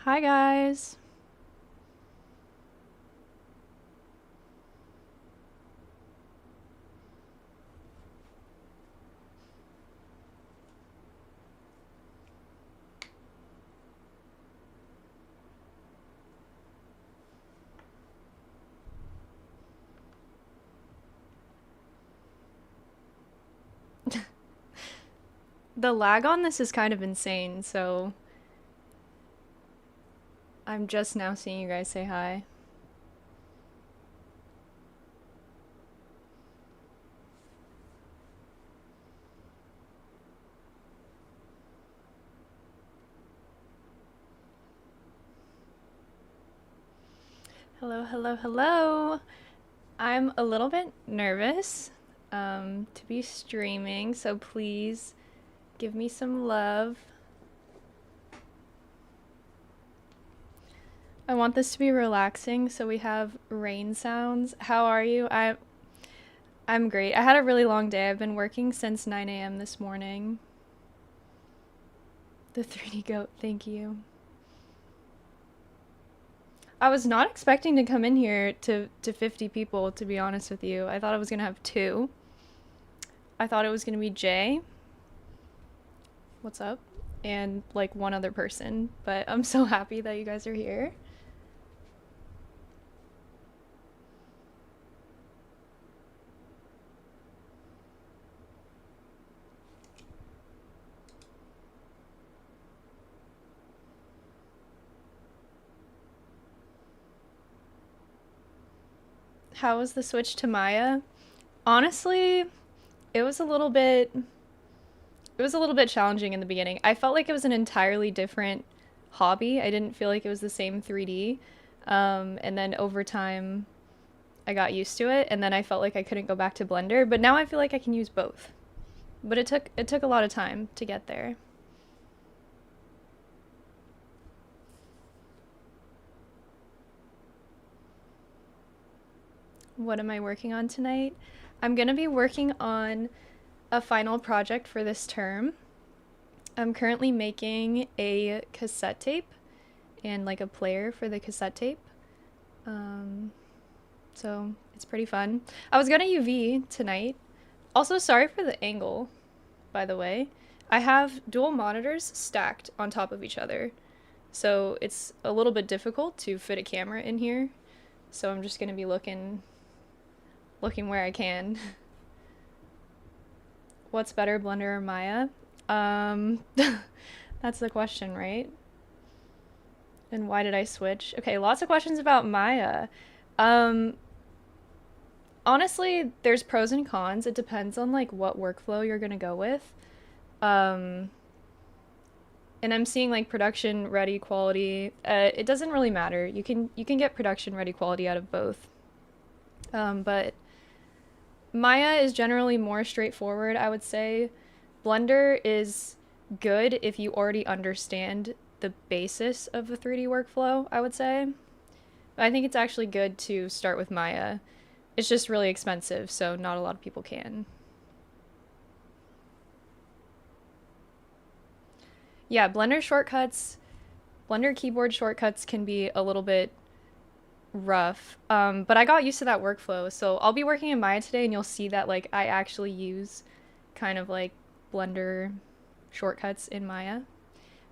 Hi guys. The lag on this is kind of insane, so I'm just now seeing you guys say hi. Hello, hello, hello. I'm a little bit nervous to be streaming, so please give me some love. I want this to be relaxing, so we have rain sounds. How are you? I'm great. I had a really long day. I've been working since 9 a.m. this morning. The 3D goat, thank you. I was not expecting to come in here to 50 people, to be honest with you. I thought I was going to have two. I thought it was going to be Jay. What's up? And like one other person. But I'm so happy that you guys are here. How was the switch to Maya? Honestly, it was a little bit challenging in the beginning. I felt like it was an entirely different hobby. I didn't feel like it was the same 3D. And then over time, I got used to it, and then I felt like I couldn't go back to Blender. But now I feel like I can use both. But it took a lot of time to get there. What am I working on tonight? I'm gonna be working on a final project for this term. I'm currently making a cassette tape and like a player for the cassette tape. Um, so it's pretty fun. I was gonna UV tonight. Also, sorry for the angle, by the way. I have dual monitors stacked on top of each other. So it's a little bit difficult to fit a camera in here. So I'm just gonna be looking where I can. What's better, Blender or Maya? Um, that's the question, right? And why did I switch? Okay, lots of questions about Maya. Um, Honestly, there's pros and cons. It depends on like what workflow you're gonna go with. Um, and I'm seeing like production ready quality. It doesn't really matter. You can get production ready quality out of both. But Maya is generally more straightforward, I would say. Blender is good if you already understand the basis of a 3D workflow, I would say. But I think it's actually good to start with Maya. It's just really expensive, so not a lot of people can. Yeah, Blender keyboard shortcuts can be a little bit rough. But I got used to that workflow, so I'll be working in Maya today and you'll see that like I actually use kind of like Blender shortcuts in Maya.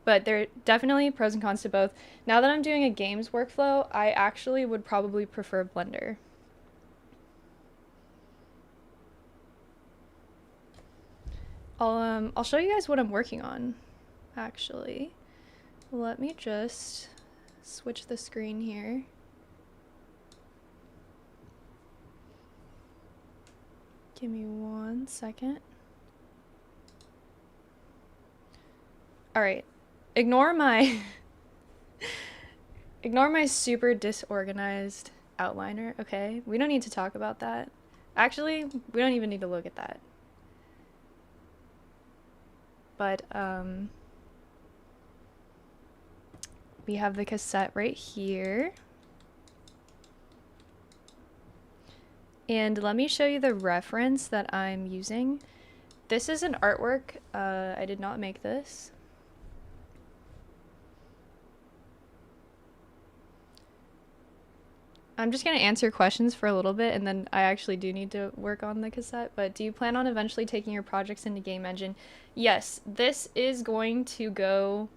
But there are definitely pros and cons to both. Now that I'm doing a games workflow, I actually would probably prefer Blender. I'll show you guys what I'm working on, actually. Let me just switch the screen here. Give me 1 second. All right. Ignore my ignore my super disorganized outliner, okay? We don't need to talk about that. Actually, we don't even need to look at that. But we have the cassette right here. And let me show you the reference that I'm using. This is an artwork. I did not make this. I'm just going to answer questions for a little bit, and then I actually do need to work on the cassette. But do you plan on eventually taking your projects into game engine? Yes, this is going to go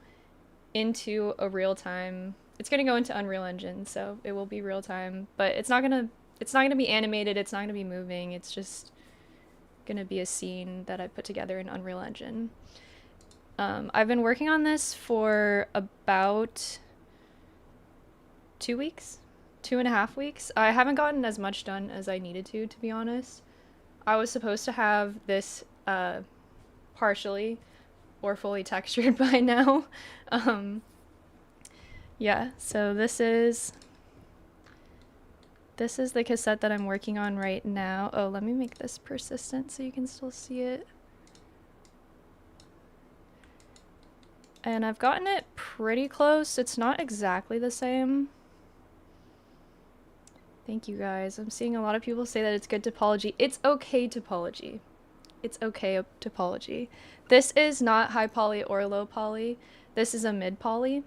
into a real time. It's going to go into Unreal Engine, so it will be real time. But it's not gonna be animated. It's not gonna be moving. It's just gonna be a scene that I put together in Unreal Engine. I've been working on this for about 2 weeks. 2.5 weeks. I haven't gotten as much done as I needed to be honest. I was supposed to have this partially or fully textured by now. Yeah, so this is the cassette that I'm working on right now. Oh, let me make this persistent so you can still see it. And I've gotten it pretty close. It's not exactly the same. Thank you guys. I'm seeing a lot of people say that it's good topology. It's okay topology. It's okay topology. This is not high poly or low poly. This is a mid poly.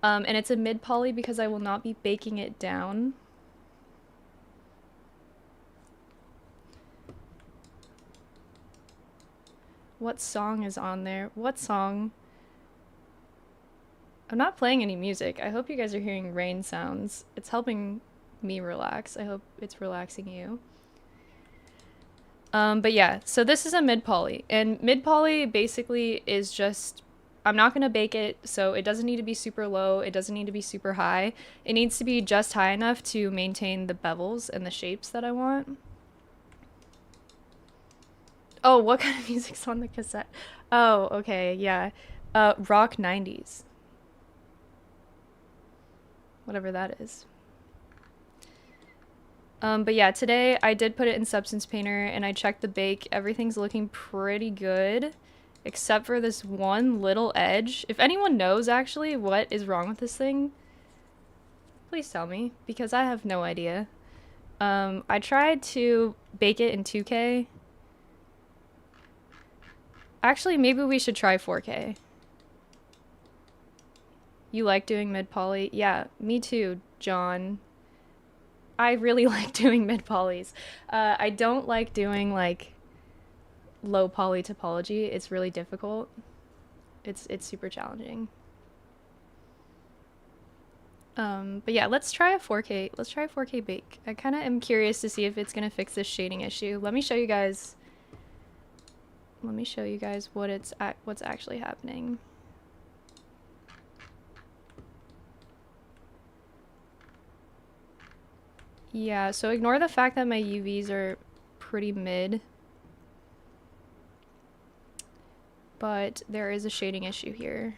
And it's a mid poly because I will not be baking it down. What song is on there? What song? I'm not playing any music. I hope you guys are hearing rain sounds. It's helping me relax. I hope it's relaxing you. But yeah, so this is a mid poly, and mid poly basically is just, I'm not gonna bake it, so it doesn't need to be super low, it doesn't need to be super high. It needs to be just high enough to maintain the bevels and the shapes that I want. Oh, what kind of music's on the cassette? Oh, okay, yeah. Rock 90s. Whatever that is. But yeah, today I did put it in Substance Painter and I checked the bake. Everything's looking pretty good, except for this one little edge. If anyone knows actually what is wrong with this thing, please tell me, because I have no idea. I tried to bake it in 2K. Actually, maybe we should try 4K. You like doing mid-poly? Yeah, me too, John. I really like doing mid-polys. I don't like doing, like, low-poly topology. It's really difficult. It's super challenging. But yeah, let's try a 4K. Let's try a 4K bake. I kind of am curious to see if it's going to fix this shading issue. Let me show you guys... what's actually happening. Yeah, so ignore the fact that my UVs are pretty mid. But there is a shading issue here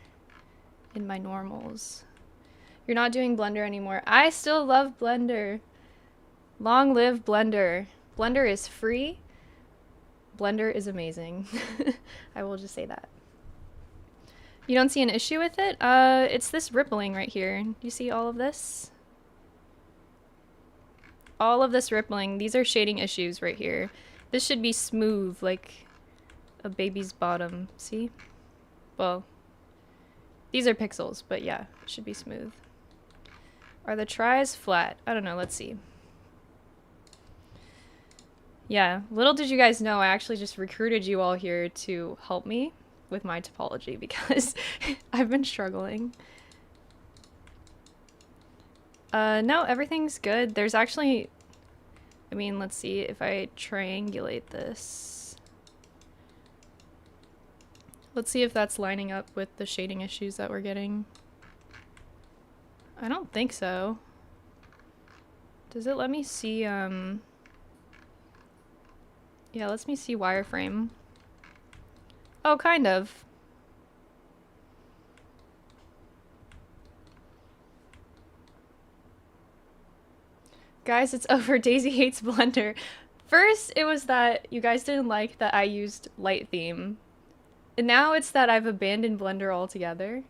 in my normals. You're not doing Blender anymore. I still love Blender. Long live Blender. Blender is free. Blender is amazing. I will just say that. You don't see an issue with it? It's this rippling right here. You see all of this? All of this rippling. These are shading issues right here. This should be smooth, like a baby's bottom. See? Well, these are pixels, but yeah, it should be smooth. Are the tries flat? I don't know. Let's see. Yeah, little did you guys know, I actually just recruited you all here to help me with my topology because I've been struggling. No, everything's good. There's actually, I mean, let's see if I triangulate this. Let's see if that's lining up with the shading issues that we're getting. I don't think so. Does it let me see, yeah, let me see wireframe. Oh, kind of. Guys, it's over. Daisy hates Blender. First, it was that you guys didn't like that I used light theme. And now it's that I've abandoned Blender altogether.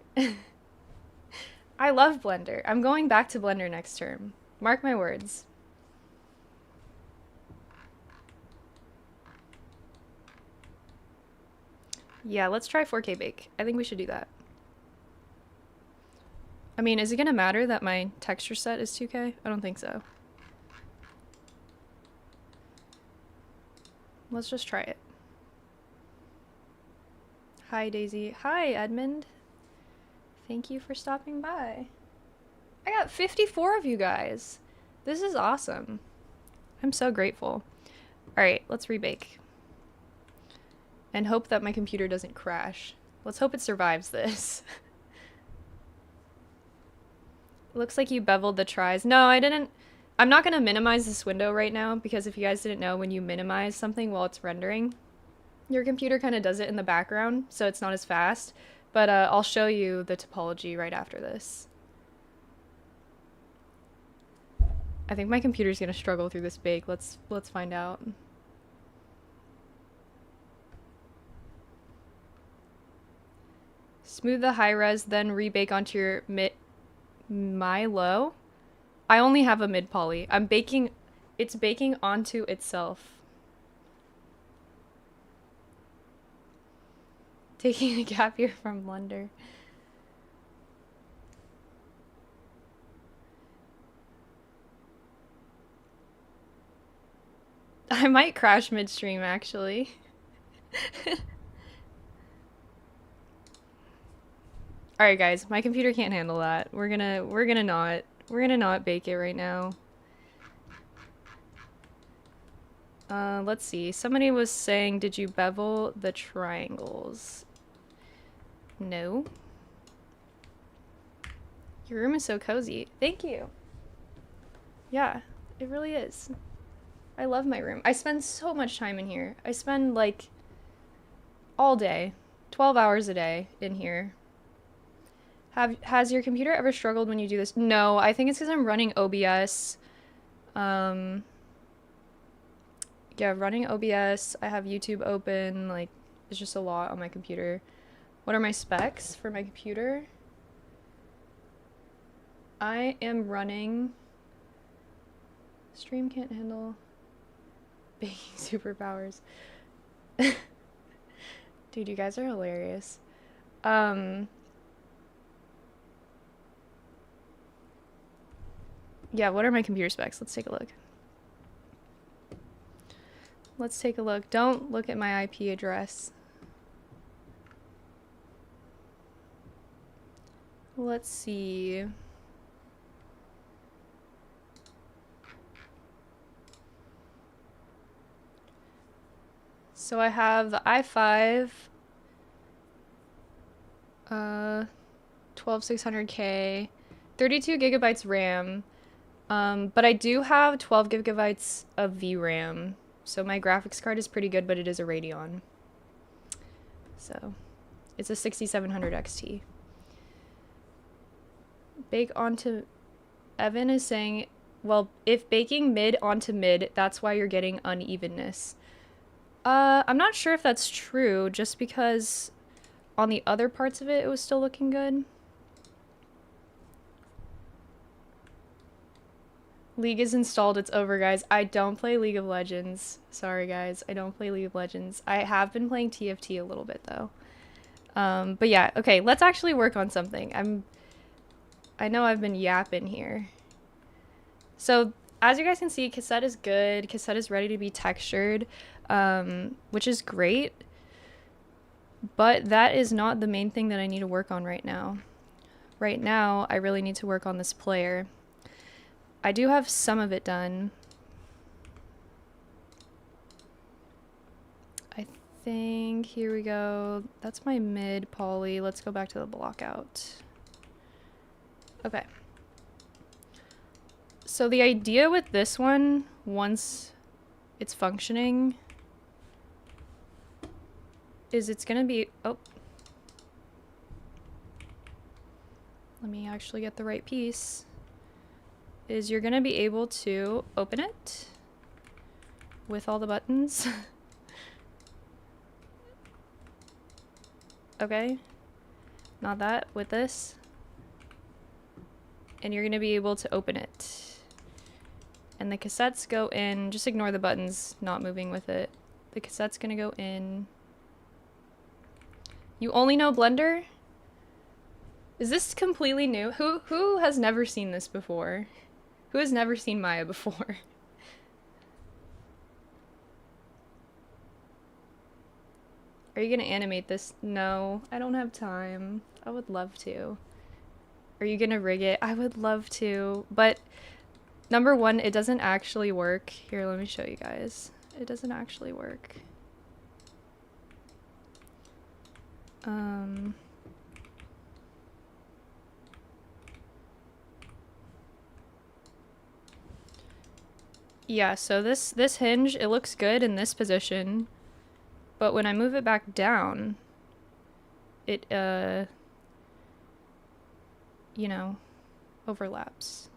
I love Blender. I'm going back to Blender next term. Mark my words. Yeah, let's try 4K bake. I think we should do that. I mean, is it gonna matter that my texture set is 2K? I don't think so. Let's just try it. Hi, Daisy. Hi, Edmund. Thank you for stopping by. I got 54 of you guys. This is awesome. I'm so grateful. All right, let's rebake. And hope that my computer doesn't crash. Let's hope it survives this. Looks like you beveled the tries. No, I didn't. I'm not going to minimize this window right now because if you guys didn't know, when you minimize something while it's rendering, your computer kind of does it in the background, so it's not as fast. But I'll show you the topology right after this. I think my computer's going to struggle through this bake. Let's find out. Smooth the high res, then rebake onto your my low. I only have a mid poly. I'm baking, it's baking onto itself. Taking a gap year from Blender. I might crash midstream actually. All right, guys, my computer can't handle that. We're gonna not bake it right now. Let's see. Somebody was saying, did you bevel the triangles? No. Your room is so cozy. Thank you. Yeah, it really is. I love my room. I spend so much time in here. I spend like all day, 12 hours a day in here. Has your computer ever struggled when you do this? No, I think it's because I'm running OBS. Yeah, running OBS. I have YouTube open. Like, it's just a lot on my computer. What are my specs for my computer? I am running... Stream can't handle... baking superpowers. Dude, you guys are hilarious. Yeah, what are my computer specs? Let's take a look. Let's take a look. Don't look at my IP address. Let's see. So I have the i5, 12600K, 32 gigabytes RAM, but I do have 12 gigabytes of VRAM. So my graphics card is pretty good, but it is a Radeon. So it's a 6700 XT. Bake onto... Evan is saying, well, if baking mid onto mid, that's why you're getting unevenness. I'm not sure if that's true, just because on the other parts of it, it was still looking good. League is installed, it's over, guys. I don't play League of Legends. Sorry, guys. I don't play League of Legends. I have been playing TFT a little bit, though. But yeah, okay, let's actually work on something. I know I've been yapping here. So, as you guys can see, Cassette is good. Cassette is ready to be textured, which is great. But that is not the main thing that I need to work on right now. Right now, I really need to work on this player. I do have some of it done. I think, here we go. That's my mid poly. Let's go back to the blockout. Okay. So the idea with this one, once it's functioning, is it's gonna be, oh. Let me actually get the right piece. Is you're gonna be able to open it with all the buttons. Okay, not that, with this. And you're gonna be able to open it. And the cassettes go in, just ignore the buttons not moving with it. The cassette's gonna go in. You only know Blender? Is this completely new? Who has never seen this before? Who has never seen Maya before? Are you gonna animate this? No, I don't have time. I would love to. Are you gonna rig it? I would love to, but number one, it doesn't actually work. Here, let me show you guys. It doesn't actually work. Yeah, so this hinge, it looks good in this position, but when I move it back down, it, you know, overlaps.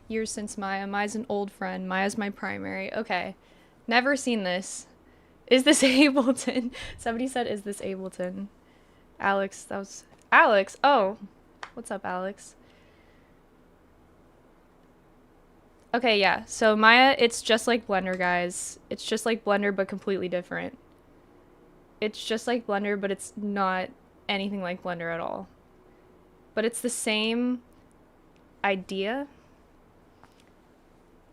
Years since Maya. Maya's an old friend. Maya's my primary. Okay. Never seen this. Is this Ableton? Somebody said, is this Ableton? Alex, that was... Alex! Oh! What's up, Alex? Okay, yeah. So Maya, it's just like Blender, guys. It's just like Blender, but completely different. It's just like Blender, but it's not anything like Blender at all. But it's the same idea.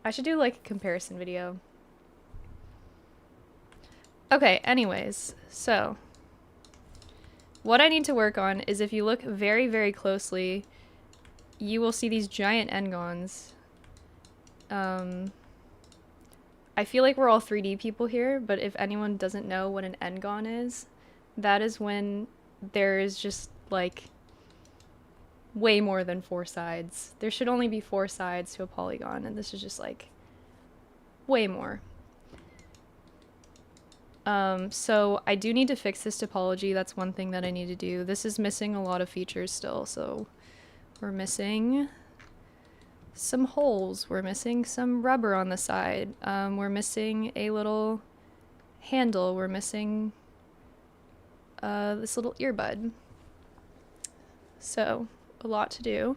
I should do like a comparison video. Okay, anyways, so what I need to work on is if you look very, very closely, you will see these giant n-gons. I feel like we're all 3D people here, but if anyone doesn't know what an n-gon is, that is when there is just like way more than 4 sides. There should only be 4 sides to a polygon, and this is just like way more. So I do need to fix this topology. That's one thing that I need to do. This is missing a lot of features still, so we're missing some holes. We're missing some rubber on the side. We're missing a little handle. We're missing this little earbud. So, a lot to do.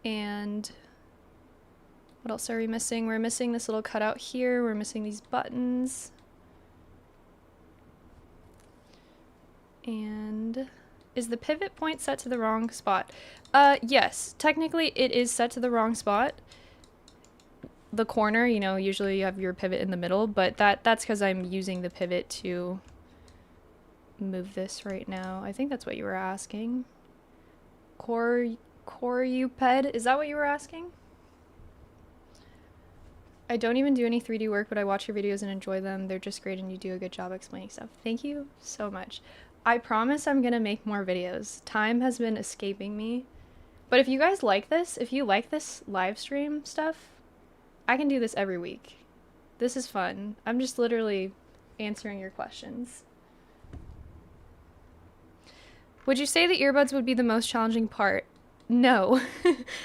And what else are we missing? We're missing this little cutout here. We're missing these buttons. And is the pivot point set to the wrong spot? Yes, technically it is set to the wrong spot. The corner, you know, usually you have your pivot in the middle, but that's because I'm using the pivot to move this right now. I think that's what you were asking. Coruped, is that what you were asking? I don't even do any 3D work, but I watch your videos and enjoy them. They're just great and you do a good job explaining stuff. Thank you so much. I promise I'm gonna make more videos. Time has been escaping me. But if you guys like this, if you like this live stream stuff, I can do this every week. This is fun. I'm just literally answering your questions. Would you say the earbuds would be the most challenging part? No.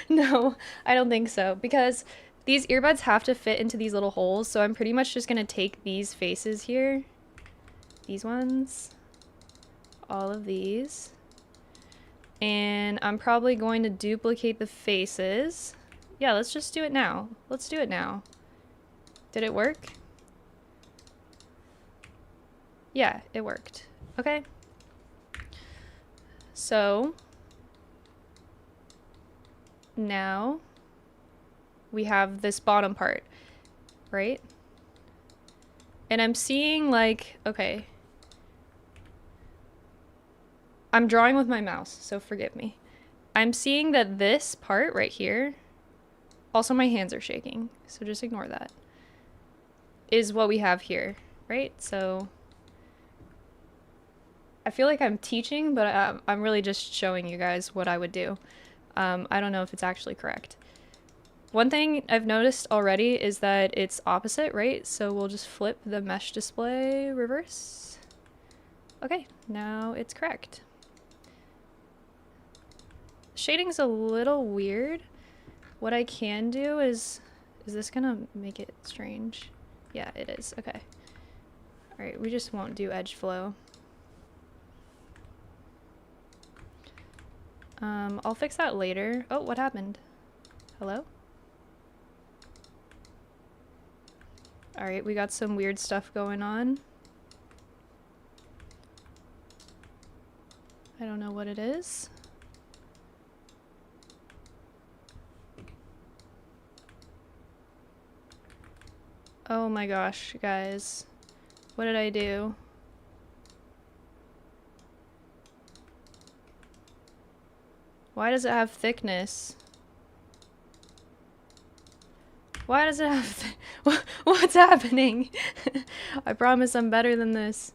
No, I don't think so. Because these earbuds have to fit into these little holes, so I'm pretty much just gonna take these faces here. These ones. All of these. And I'm probably going to duplicate the faces. Yeah, let's just do it now. Let's do it now. Did it work? Yeah, it worked. Okay. So now we have this bottom part, right? And I'm seeing like, okay. I'm drawing with my mouse, so forgive me. I'm seeing that this part right here, also my hands are shaking, so just ignore that, is what we have here, right? So I feel like I'm teaching, but I'm really just showing you guys what I would do. I don't know if it's actually correct. One thing I've noticed already is that it's opposite, right? So we'll just flip the mesh display reverse. Okay, now it's correct. Shading's a little weird. What I can do is this gonna make it strange? Yeah, it is. Okay. Alright, we just won't do edge flow. I'll fix that later. Oh, what happened? Hello? Alright, we got some weird stuff going on. I don't know what it is. Oh my gosh, guys. What did I do? Why does it have thickness? Why does it have what's happening? I promise I'm better than this.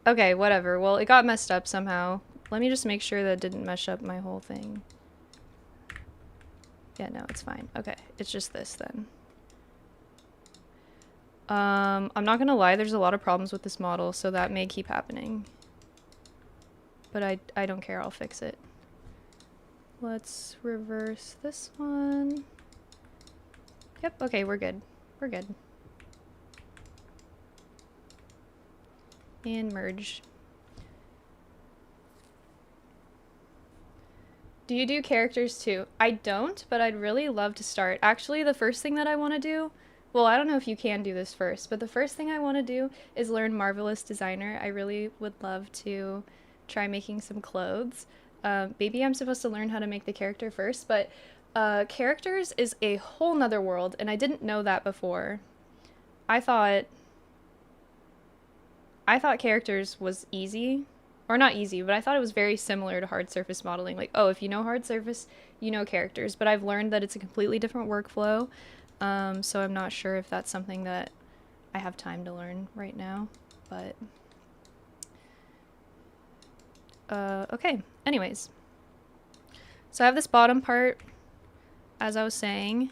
Okay, whatever. Well, it got messed up somehow. Let me just make sure that it didn't mess up my whole thing. Yeah, no, it's fine. Okay, it's just this then. I'm not gonna lie, there's a lot of problems with this model, so that may keep happening. But I don't care, I'll fix it. Let's reverse this one. Yep, okay, we're good. We're good. And merge. Do you do characters too? I don't, but I'd really love to start. Actually, the first thing that I want to do, well, I don't know if you can do this first, but the first thing I want to do is learn Marvelous Designer. I really would love to try making some clothes. Maybe I'm supposed to learn how to make the character first, but characters is a whole nother world, and I didn't know that before. I thought characters was easy. Or not easy, but I thought it was very similar to hard surface modeling. Like, oh, if you know hard surface, you know characters. But I've learned that it's a completely different workflow. So I'm not sure if that's something that I have time to learn right now. But, okay. Anyways. So I have this bottom part, as I was saying.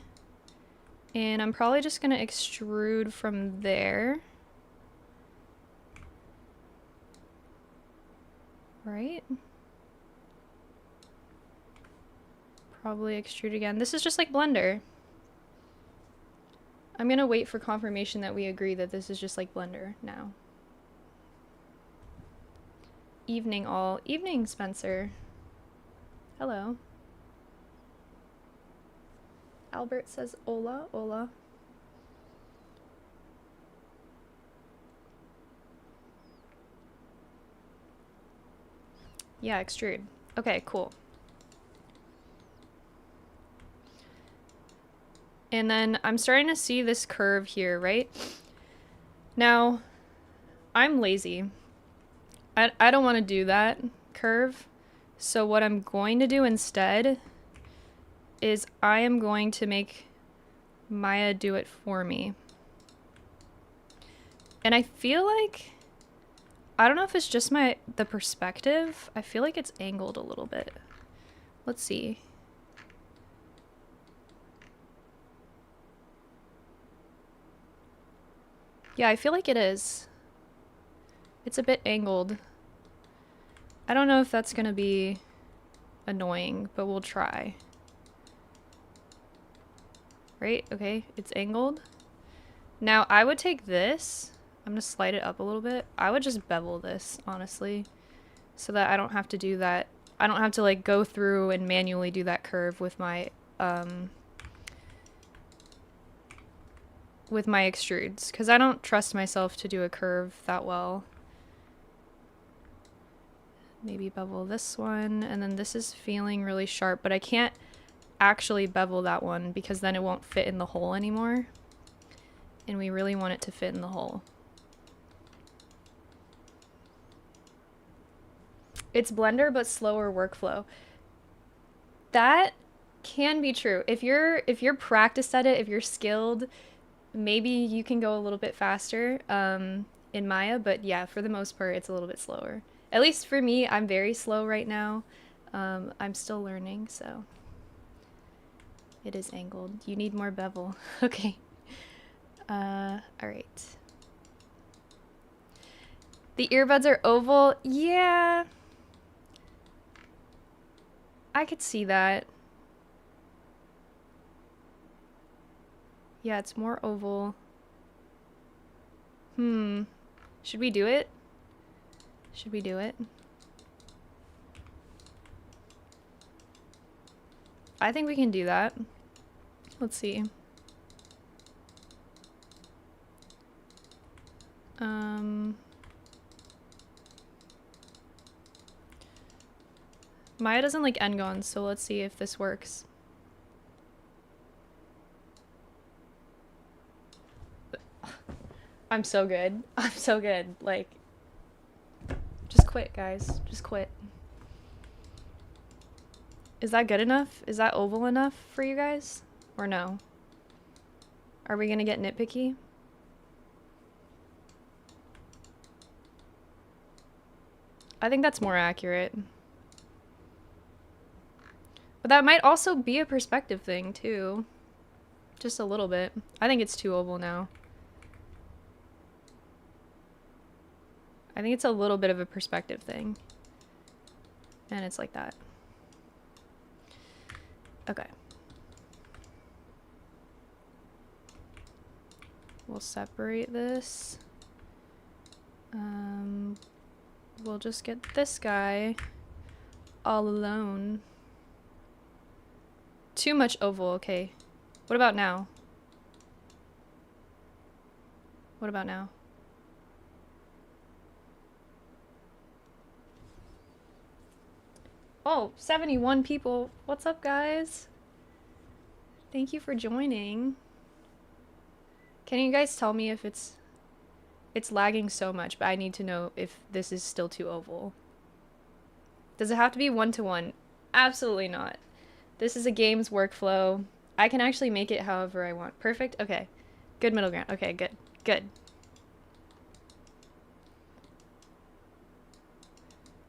And I'm probably just going to extrude from there. Right? Probably extrude again. This is just like Blender. I'm gonna wait for confirmation that we agree that this is just like Blender now. Evening all. Evening, Spencer. Hello. Albert says hola, hola. Yeah, extrude. Okay, cool. And then I'm starting to see this curve here, right? Now, I'm lazy. I don't want to do that curve. So what I'm going to do instead is I am going to make Maya do it for me. And I feel like, I don't know if it's just the perspective. I feel like it's angled a little bit. Let's see. Yeah, I feel like it is. It's a bit angled. I don't know if that's gonna be annoying, but we'll try. Right? Okay, it's angled. Now, I would take this. I'm gonna slide it up a little bit. I would just bevel this, honestly, so that I don't have to do that. I don't have to like go through and manually do that curve with my extrudes, because I don't trust myself to do a curve that well. Maybe bevel this one, and then this is feeling really sharp, but I can't actually bevel that one because then it won't fit in the hole anymore. And we really want it to fit in the hole. It's Blender, but slower workflow. That can be true. If you're practiced at it, if you're skilled, maybe you can go a little bit faster in Maya, but yeah, for the most part, it's a little bit slower. At least for me, I'm very slow right now. I'm still learning, so it is angled. You need more bevel. Okay. All right. The earbuds are oval. Yeah. I could see that. Yeah, it's more oval. Should we do it? Should we do it? I think we can do that. Let's see. Maya doesn't like n-gons, so let's see if this works. I'm so good. I'm so good. Like, just quit, guys. Just quit. Is that good enough? Is that oval enough for you guys? Or no? Are we gonna get nitpicky? I think that's more accurate. But that might also be a perspective thing, too. Just a little bit. I think it's too oval now. I think it's a little bit of a perspective thing. And it's like that. Okay. We'll separate this. We'll just get this guy all alone. Too much oval, okay. What about now? What about now? Oh, 71 people. What's up, guys? Thank you for joining. Can you guys tell me if it's lagging so much, but I need to know if this is still too oval. Does it have to be 1-to-1? Absolutely not. This is a game's workflow. I can actually make it however I want. Perfect? Okay. Good middle ground. Okay, good. Good.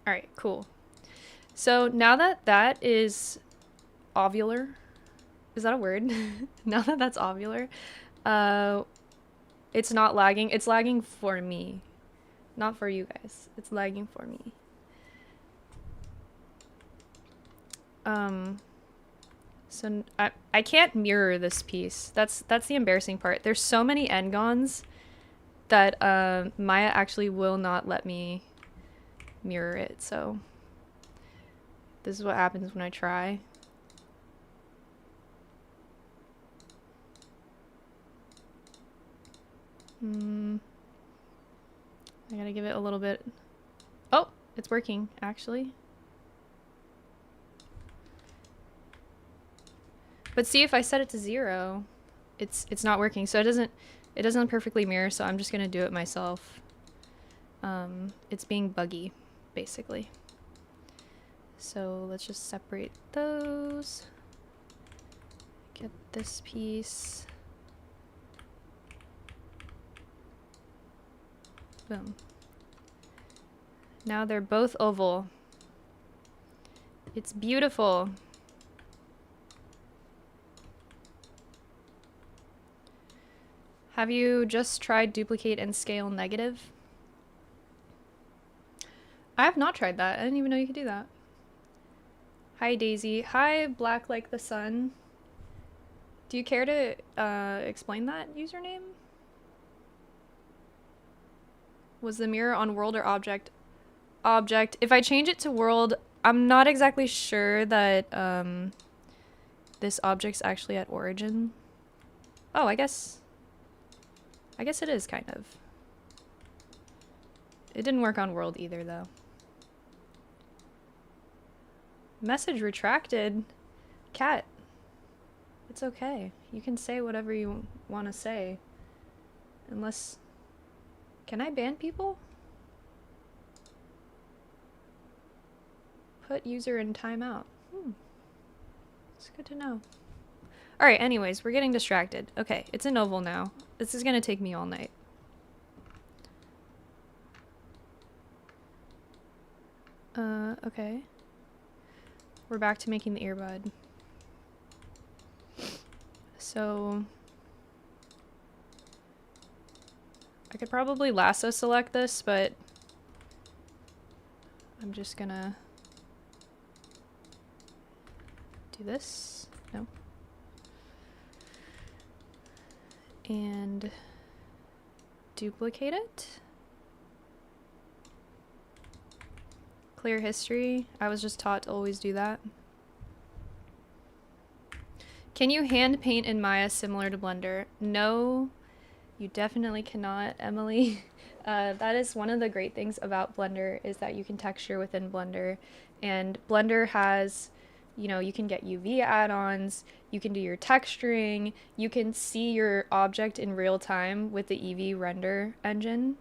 Alright, cool. So now that that is ovular, is that a word? Now that that's ovular, it's not lagging. It's lagging for me, not for you guys. It's lagging for me. So I can't mirror this piece. That's the embarrassing part. There's so many n-gons that Maya actually will not let me mirror it. So this is what happens when I try. I gotta give it a little bit. Oh, it's working actually. But see, if I set it to 0, it's not working. So it doesn't perfectly mirror. So I'm just gonna do it myself. It's being buggy, basically. So let's just separate those. Get this piece. Boom. Now they're both oval. It's beautiful. Have you just tried duplicate and scale negative? I have not tried that. I didn't even know you could do that. Hi, Daisy. Hi, Black Like the Sun. Do you care to explain that username? Was the mirror on world or object? Object. If I change it to world, I'm not exactly sure that this object's actually at origin. Oh, I guess it is kind of. It didn't work on world either, though. Message retracted. Cat. It's okay. You can say whatever you want to say. Unless... Can I ban people? Put user in timeout. It's good to know. Alright, anyways, we're getting distracted. Okay, it's an oval now. This is gonna take me all night. Okay. We're back to making the earbud. So... I could probably lasso select this, but... I'm just gonna... do this. No. And... duplicate it. Clear history. I was just taught to always do that. Can you hand paint in Maya similar to Blender? No, you definitely cannot, Emily. That is one of the great things about Blender, is that you can texture within Blender. And Blender has You know, you can get UV add-ons, you can do your texturing, you can see your object in real time with the Eevee render engine.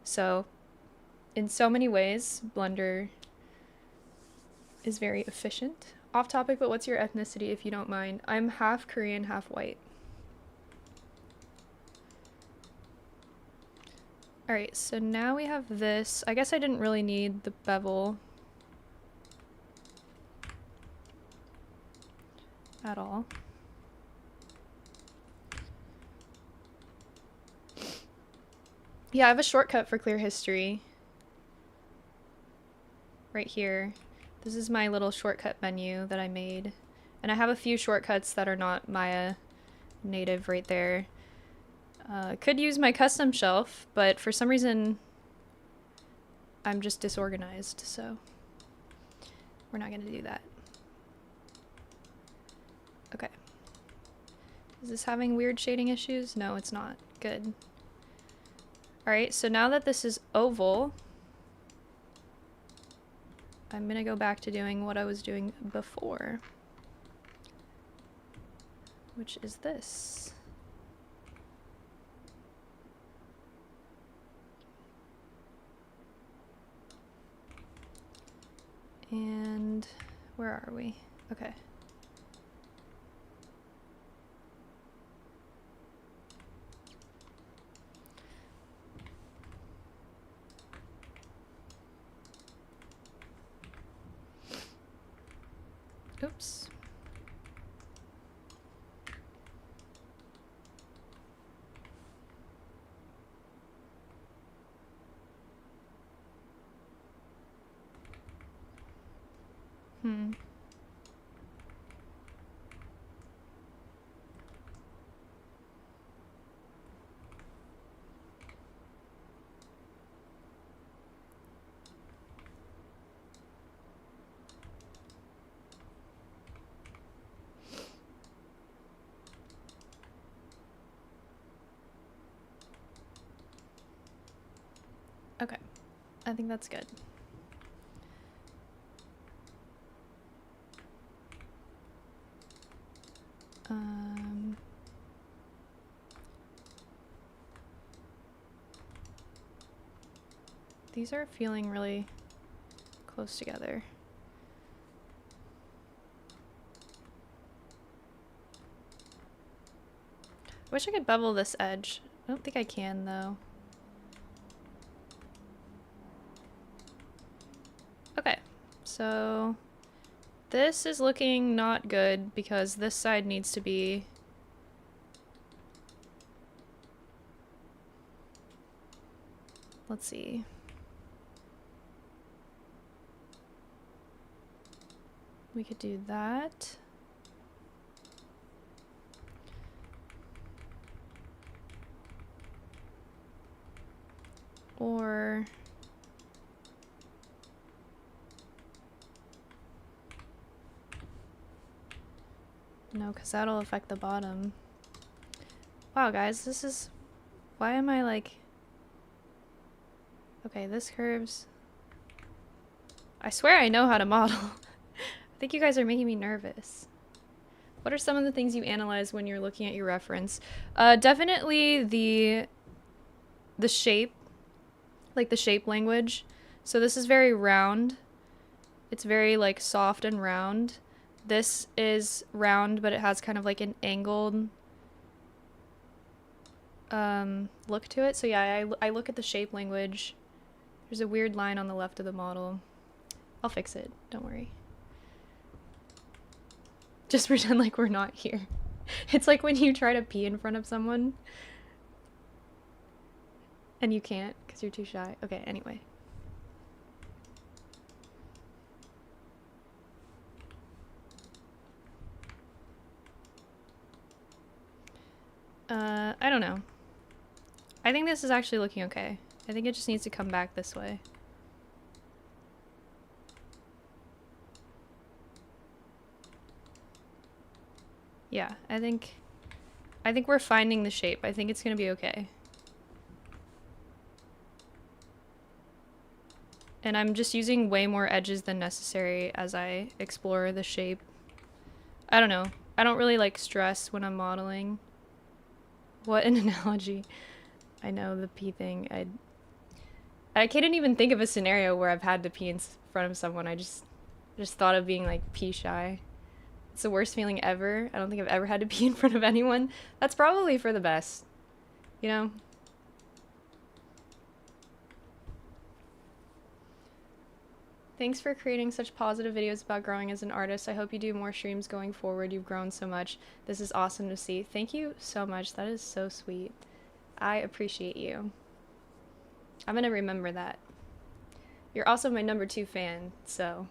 So in so many ways, Blender is very efficient. Off topic, but what's your ethnicity if you don't mind? I'm half Korean, half white. Alright, so now we have this. I guess I didn't really need the bevel at all. Yeah, I have a shortcut for clear history. Right here. This is my little shortcut menu that I made. And I have a few shortcuts that are not Maya native right there. Could use my custom shelf, but for some reason I'm just disorganized, so we're not gonna do that. Okay. Is this having weird shading issues? No, it's not. Good. Alright, so now that this is oval, I'm gonna go back to doing what I was doing before, which is this. And where are we? Okay. Oops. Okay, I think that's good. These are feeling really close together. I wish I could bevel this edge. I don't think I can though. Okay, so this is looking not good because this side needs to be let's see. We could do that. Or no, because that'll affect the bottom. Wow, guys, this is... Why am I like... Okay, this curves... I swear I know how to model. I think you guys are making me nervous. What are some of the things you analyze when you're looking at your reference? Definitely the shape. Like the shape language. So this is very round. It's very like soft and round. This is round, but it has kind of like an angled look to it. So yeah, I look at the shape language. There's a weird line on the left of the model. I'll fix it, don't worry. Just pretend like we're not here. It's like when you try to pee in front of someone and you can't because you're too shy. Okay, anyway. I don't know. I think this is actually looking okay. I think it just needs to come back this way. Yeah, I think we're finding the shape. I think it's gonna be okay. And I'm just using way more edges than necessary as I explore the shape I don't know. I don't really like stress when I'm modeling. What an analogy. I know the pee thing. I can't even think of a scenario where I've had to pee in front of someone. I just thought of being like pee shy. It's the worst feeling ever. I don't think I've ever had to pee in front of anyone. That's probably for the best, you know? Thanks for creating such positive videos about growing as an artist. I hope you do more streams going forward. You've grown so much. This is awesome to see. Thank you so much. That is so sweet. I appreciate you. I'm gonna remember that. You're also my number 2 fan, so.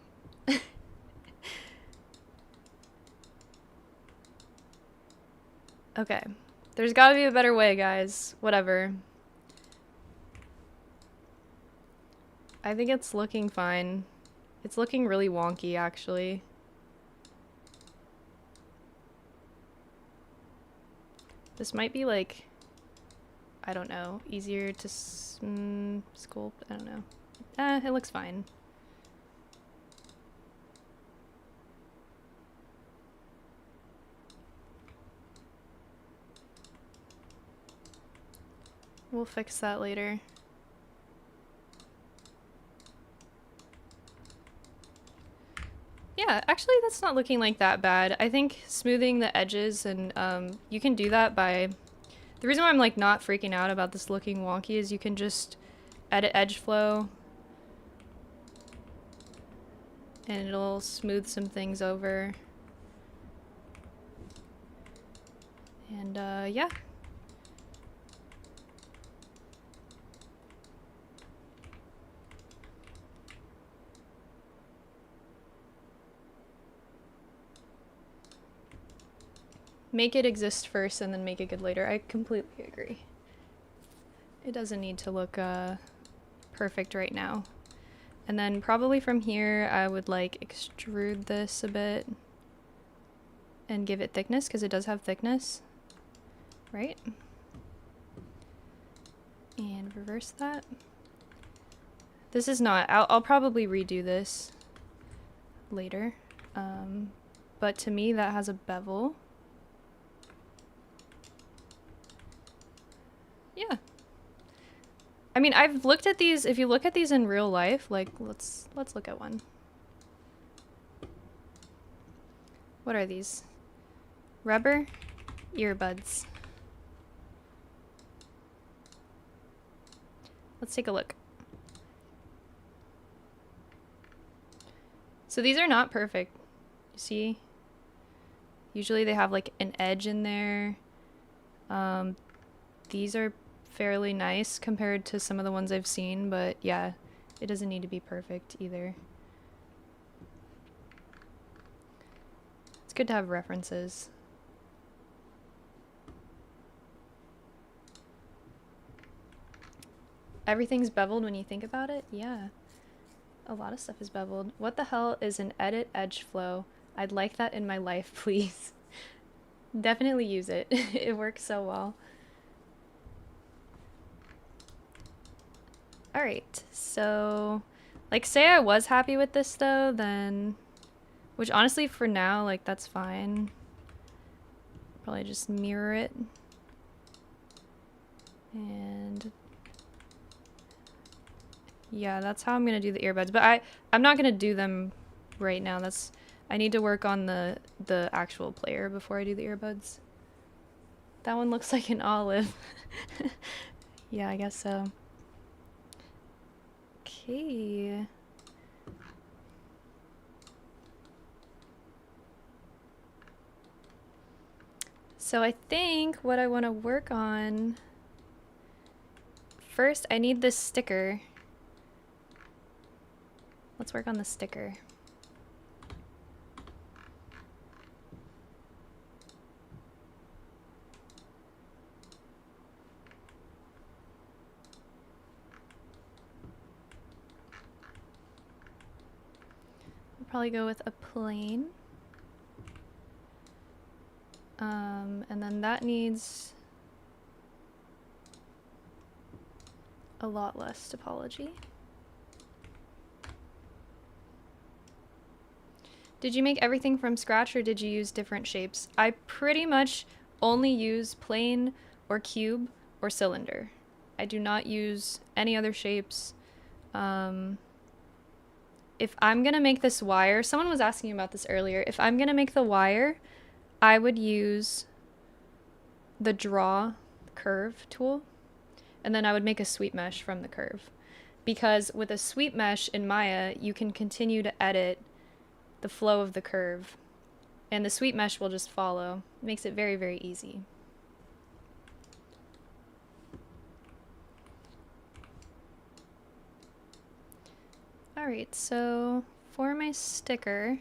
Okay. There's gotta be a better way, guys. Whatever. I think it's looking fine. It's looking really wonky, actually. This might be like, I don't know, easier to sculpt. I don't know. It looks fine. We'll fix that later. Yeah, actually that's not looking like that bad. I think smoothing the edges, and you can do that by... The reason why I'm like not freaking out about this looking wonky is you can just edit edge flow and it'll smooth some things over. And yeah. Make it exist first and then make it good later. I completely agree. It doesn't need to look perfect right now. And then probably from here I would like extrude this a bit and give it thickness, because it does have thickness, right? And reverse that. This is not, I'll probably redo this later. But to me that has a bevel. Yeah. I mean, I've looked at these, if you look at these in real life, like, let's look at one. What are these? Rubber earbuds. Let's take a look. So these are not perfect. You see? Usually they have like an edge in there. These are fairly nice compared to some of the ones I've seen, but yeah, it doesn't need to be perfect either. It's good to have references. Everything's beveled when you think about it? Yeah. A lot of stuff is beveled. What the hell is an edit edge flow? I'd like that in my life, please. Definitely use it. It works so well. Alright, so, like, say I was happy with this though, then, which honestly for now, like, that's fine. Probably just mirror it. And yeah, that's how I'm gonna do the earbuds, but I'm not gonna do them right now. I need to work on the actual player before I do the earbuds. That one looks like an olive. Yeah, I guess so. Okay. So I think what I want to work on first, I need this sticker. Let's work on the sticker. I'll probably go with a plane. And then that needs a lot less topology. Did you make everything from scratch or did you use different shapes? I pretty much only use plane or cube or cylinder. I do not use any other shapes. If I'm gonna make this wire, someone was asking about this earlier. If I'm gonna make the wire, I would use the draw curve tool, and then I would make a sweep mesh from the curve. Because with a sweep mesh in Maya, you can continue to edit the flow of the curve, and the sweep mesh will just follow. It makes it very, very easy. Alright, so for my sticker,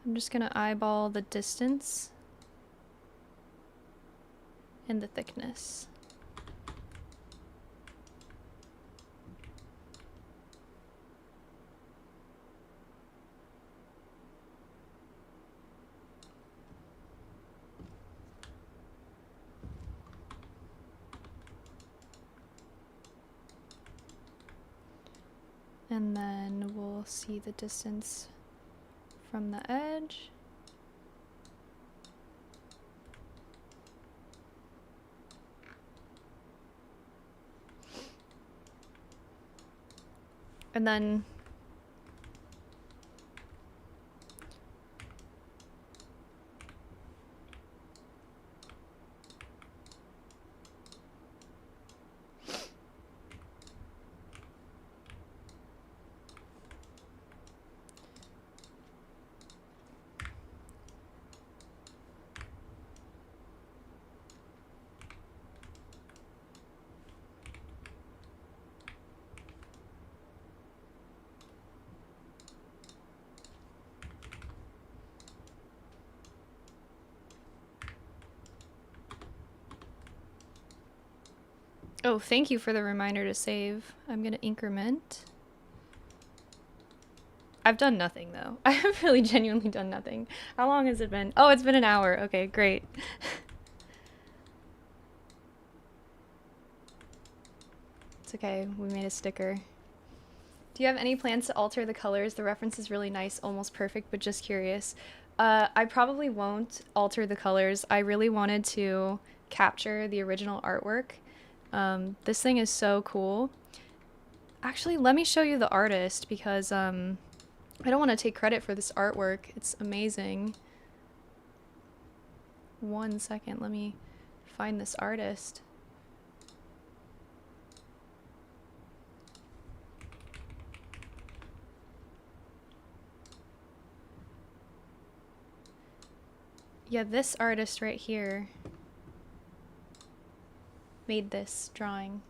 I'm just gonna eyeball the distance and the thickness. And then we'll see the distance from the edge. And then oh, thank you for the reminder to save. I'm gonna increment. I've done nothing though. I have really genuinely done nothing. How long has it been? Oh, it's been an hour. Okay, great. It's okay, we made a sticker. Do you have any plans to alter the colors? The reference is really nice, almost perfect, but just curious. I probably won't alter the colors. I really wanted to capture the original artwork. This thing is so cool. Actually, let me show you the artist because I don't want to take credit for this artwork. It's amazing. 1 second, let me find this artist. Yeah, this artist right here made this drawing.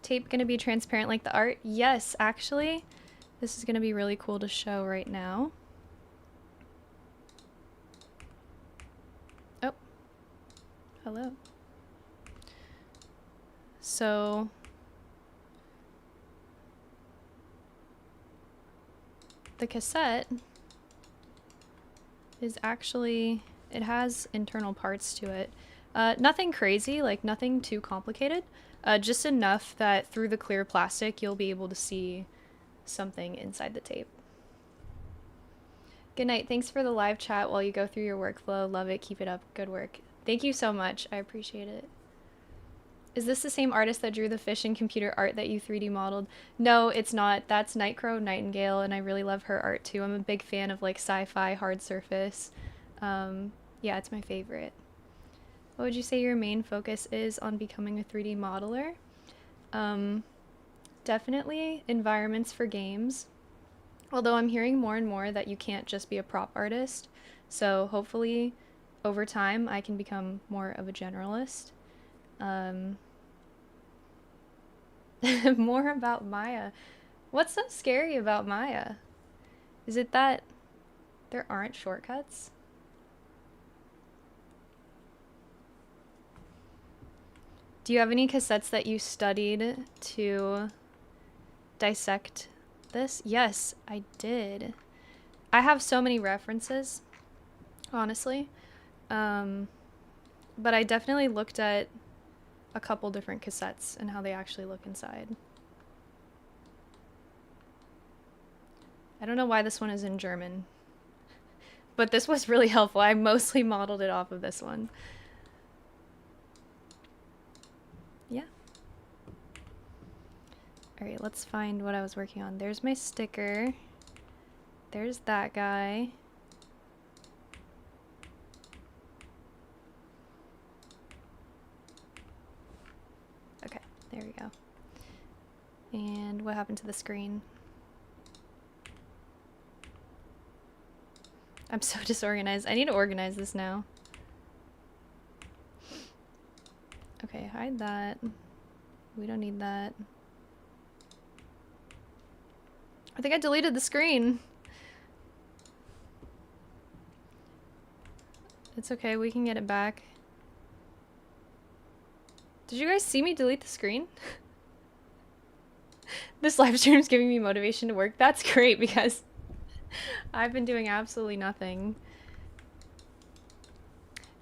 Tape gonna be transparent like the art? Yes, actually. This is gonna be really cool to show right now. Oh. Hello. So the cassette is actually, it has internal parts to it. Nothing crazy, like nothing too complicated. Just enough that through the clear plastic you'll be able to see something inside the tape. Good night. Thanks for the live chat while you go through your workflow. Love it. Keep it up. Good work. Thank you so much. I appreciate it. Is this the same artist that drew the fish in computer art that you 3D modeled? No, it's not. That's Nightcrow Nightingale, and I really love her art too. I'm a big fan of like sci-fi hard surface. Yeah, it's my favorite. What would you say your main focus is on becoming a 3D modeler? Definitely environments for games. Although I'm hearing more and more that you can't just be a prop artist. So hopefully over time I can become more of a generalist. More about Maya. What's so scary about Maya? Is it that there aren't shortcuts? Do you have any cassettes that you studied to dissect this? Yes, I did. I have so many references, honestly. But I definitely looked at a couple different cassettes and how they actually look inside. I don't know why this one is in German, but this was really helpful. I mostly modeled it off of this one. Yeah. All right, let's find what I was working on. There's my sticker. There's that guy. Okay, there we go. And what happened to the screen? I'm so disorganized. I need to organize this now. Okay, hide that. We don't need that. I think I deleted the screen. It's okay, we can get it back. Did you guys see me delete the screen? This live stream is giving me motivation to work. That's great because I've been doing absolutely nothing.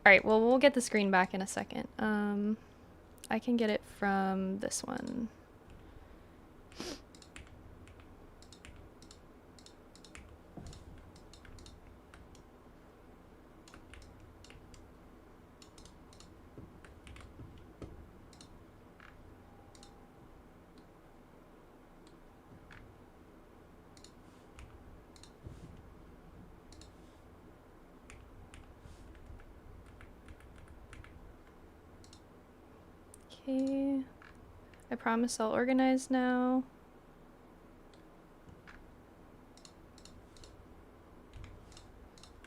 Alright, well, we'll get the screen back in a second. I can get it from this one. Okay. I promise I'll organize now.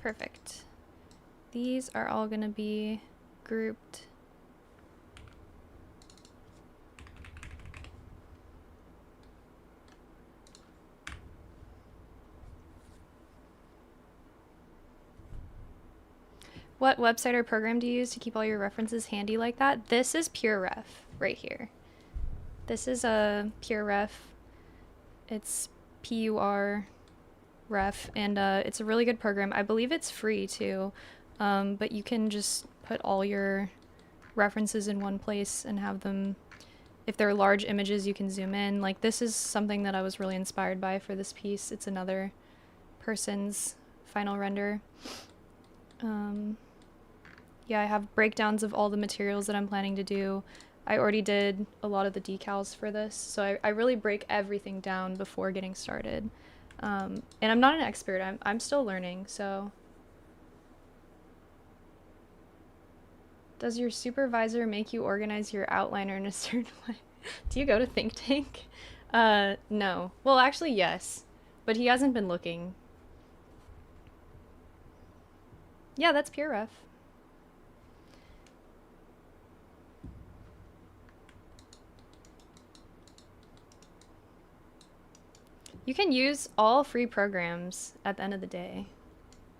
Perfect. These are all gonna be grouped. What website or program do you use to keep all your references handy like that? This is PureRef right here. This is a PureRef. It's PUR ref, and it's a really good program. I believe it's free too, but you can just put all your references in one place and have them, if they're large images, you can zoom in. Like, this is something that I was really inspired by for this piece. It's another person's final render. Yeah, I have breakdowns of all the materials that I'm planning to do. I already did a lot of the decals for this, so I really break everything down before getting started. And I'm not an expert, I'm still learning, so. Does your supervisor make you organize your outliner in a certain way? Do you go to Think Tank? No. Well, actually, yes, but he hasn't been looking. Yeah, that's PureRef. You can use all free programs at the end of the day.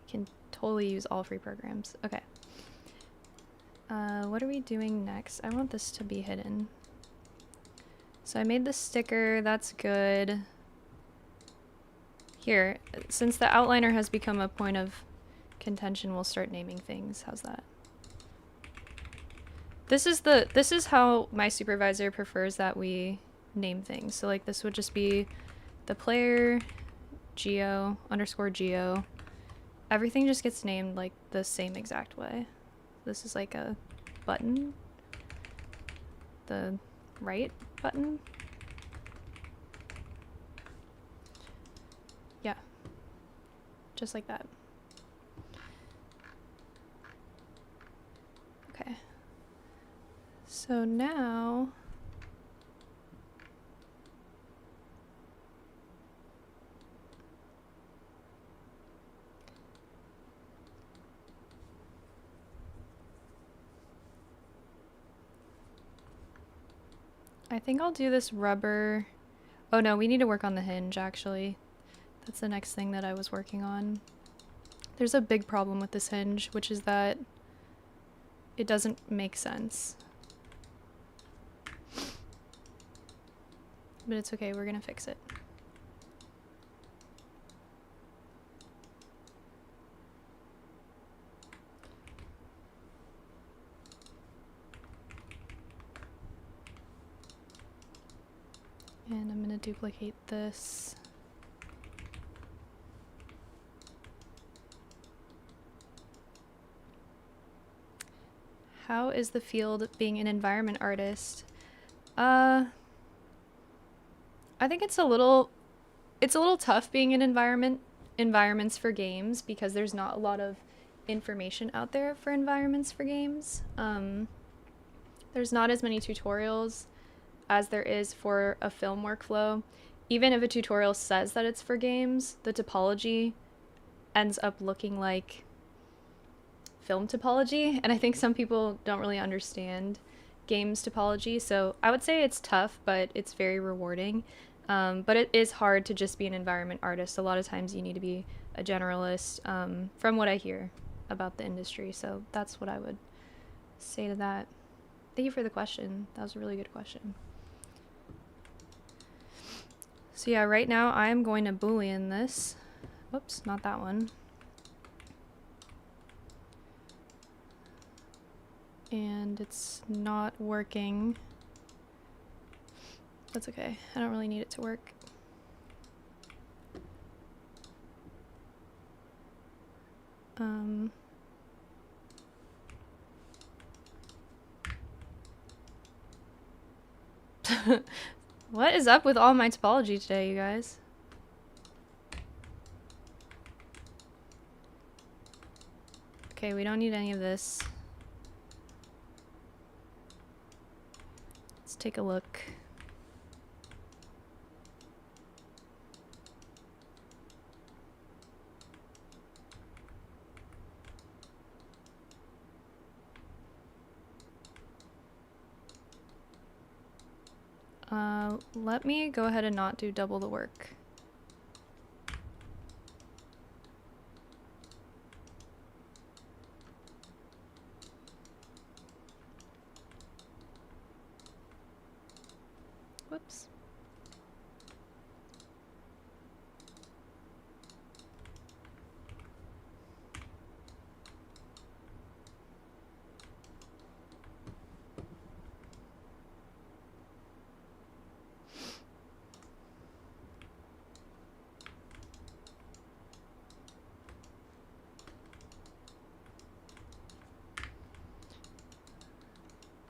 You can totally use all free programs. Okay. What are we doing next? I want this to be hidden. So I made the sticker, that's good. Here, since the outliner has become a point of contention, we'll start naming things. How's that? This is how my supervisor prefers that we name things. So like this would just be the player geo underscore geo. Everything just gets named like the same exact way. This is like a button. The right button. Yeah. Just like that. Okay. So now I think I'll do this rubber. Oh no, we need to work on the hinge actually. That's the next thing that I was working on. There's a big problem with this hinge, which is that it doesn't make sense. But it's okay, we're gonna fix it. And I'm gonna duplicate this. How is the field being an environment artist? I think it's a little tough being in environments for games because there's not a lot of information out there for environments for games. There's not as many tutorials as there is for a film workflow. Even if a tutorial says that it's for games, the topology ends up looking like film topology, and I think some people don't really understand games topology, so I would say it's tough, but it's very rewarding. But it is hard to just be an environment artist. A lot of times you need to be a generalist, from what I hear about the industry, so that's what I would say to that. Thank you for the question. That was a really good question. So yeah, right now I'm going to Boolean this. Whoops, not that one. And it's not working. That's okay. I don't really need it to work. What is up with all my topology today, you guys? Okay, we don't need any of this. Let's take a look. Let me go ahead and not do double the work. Whoops.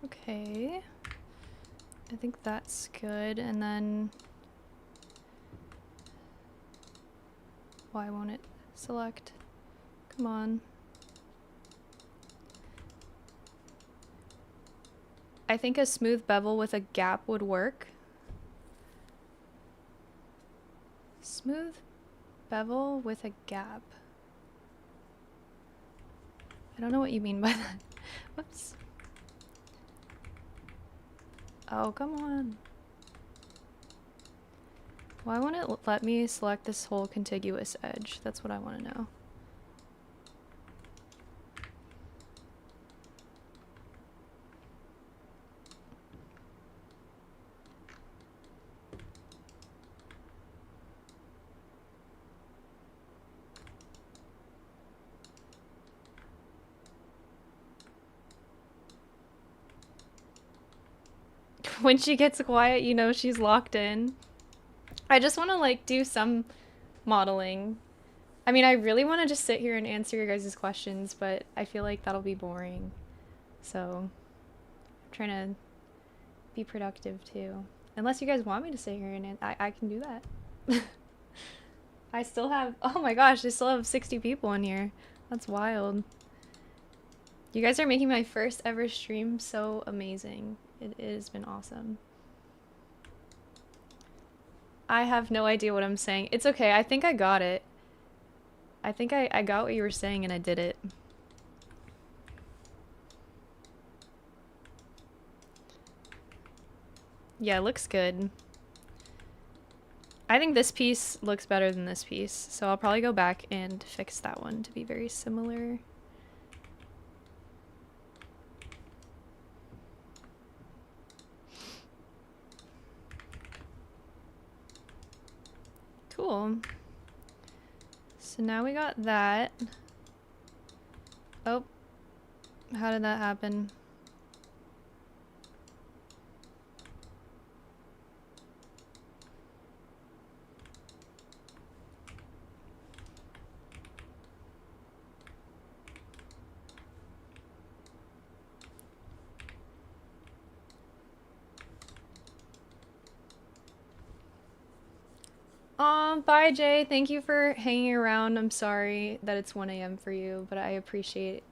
Okay, I think that's good, and then why won't it select? Come on. I think a smooth bevel with a gap would work. Smooth bevel with a gap. I don't know what you mean by that. Whoops. Oh, come on. Why won't it let me select this whole contiguous edge? That's what I want to know. When she gets quiet, you know she's locked in. I just want to like do some modeling. I mean, I really want to just sit here and answer your guys' questions, but I feel like that'll be boring. So, I'm trying to be productive too. Unless you guys want me to sit here and I can do that. I still have, oh my gosh, I still have 60 people in here. That's wild. You guys are making my first ever stream so amazing. It has been awesome. I have no idea what I'm saying. It's okay, I think I got it. I think I got what you were saying and I did it. Yeah, it looks good. I think this piece looks better than this piece, so I'll probably go back and fix that one to be very similar. Cool. So now we got that. Oh, how did that happen? Bye Jay. Thank you for hanging around. I'm sorry that it's 1 a.m. for you, but I appreciate it.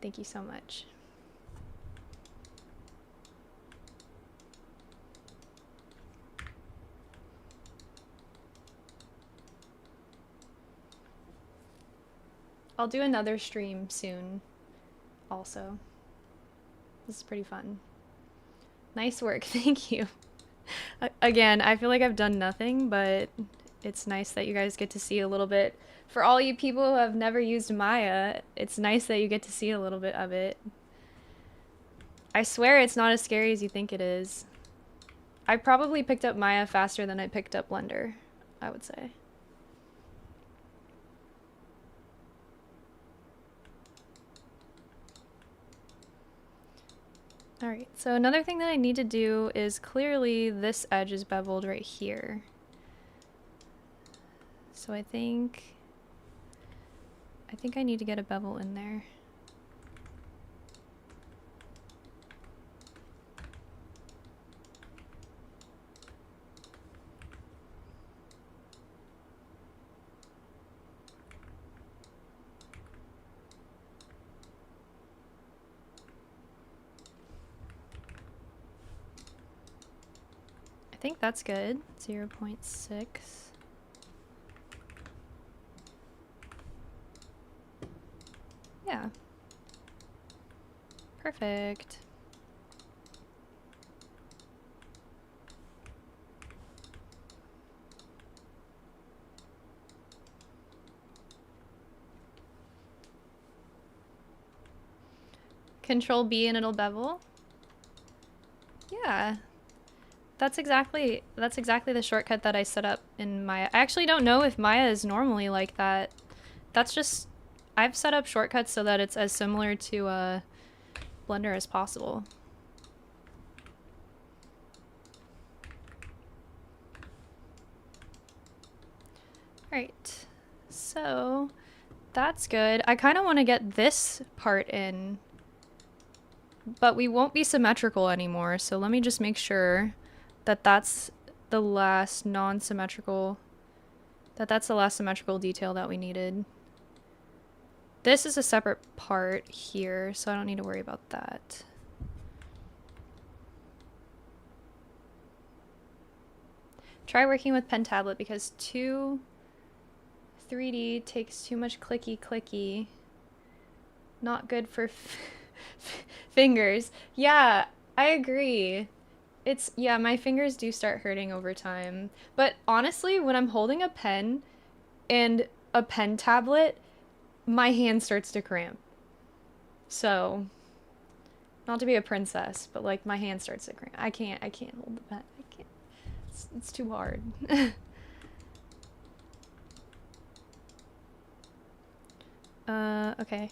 Thank you so much. I'll do another stream soon also. This is pretty fun. Nice work. Thank you. Again, I feel like I've done nothing, but it's nice that you guys get to see a little bit. For all you people who have never used Maya, it's nice that you get to see a little bit of it. I swear it's not as scary as you think it is. I probably picked up Maya faster than I picked up Blender, I would say. Alright, so another thing that I need to do is clearly this edge is beveled right here. So I think I need to get a bevel in there. I think that's good. 0.6. Yeah. Perfect. Control B and it'll bevel. Yeah. That's exactly the shortcut that I set up in Maya. I actually don't know if Maya is normally like that. That's just, I've set up shortcuts so that it's as similar to Blender as possible. Alright, so that's good. I kind of want to get this part in, but we won't be symmetrical anymore, so let me just make sure that that's the last non-symmetrical, that's the last symmetrical detail that we needed. This is a separate part here, so I don't need to worry about that. Try working with pen tablet because 3D takes too much clicky. Not good for fingers. Yeah, I agree. Yeah, my fingers do start hurting over time. But honestly, when I'm holding a pen and a pen tablet, my hand starts to cramp. So, not to be a princess, but like my hand starts to cramp. I can't hold the pen. I can't. It's too hard. Okay.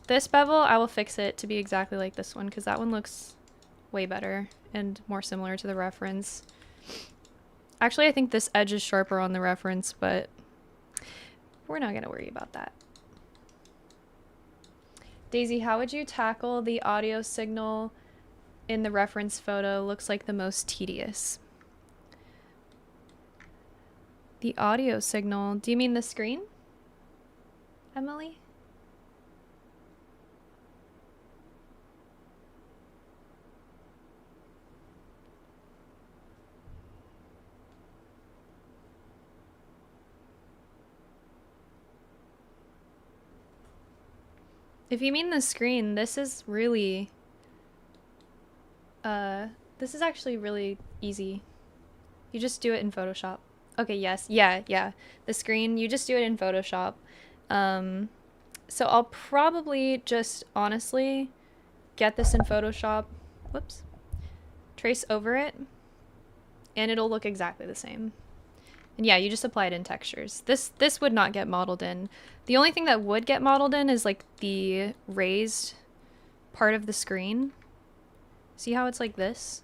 This bevel, I will fix it to be exactly like this one because that one looks way better and more similar to the reference. Actually, I think this edge is sharper on the reference, but we're not gonna worry about that. Daisy, how would you tackle the audio signal in the reference photo? Looks like the most tedious. The audio signal, do you mean the screen, Emily? If you mean the screen, this is really, this is actually really easy. You just do it in Photoshop. Okay, yes, yeah. The screen, you just do it in Photoshop. So I'll probably just honestly get this in Photoshop, whoops, trace over it, and it'll look exactly the same. And yeah, you just apply it in textures. This would not get modeled in. The only thing that would get modeled in is like the raised part of the screen. See how it's like this?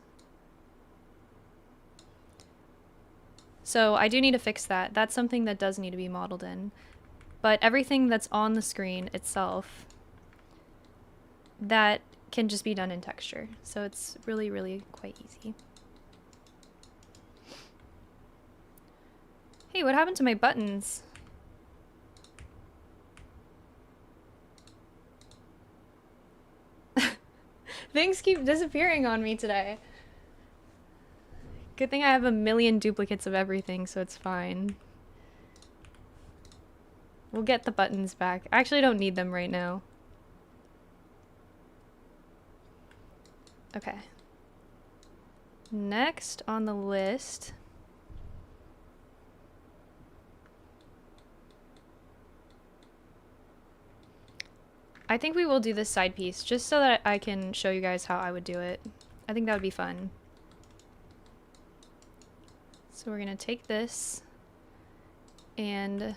So I do need to fix that. That's something that does need to be modeled in. But everything that's on the screen itself, that can just be done in texture. So it's really, really quite easy. Hey, what happened to my buttons? Things keep disappearing on me today. Good thing I have a million duplicates of everything, so it's fine. We'll get the buttons back. I actually don't need them right now. Okay. Next on the list. I think we will do this side piece just so that I can show you guys how I would do it. I think that would be fun. So we're gonna take this and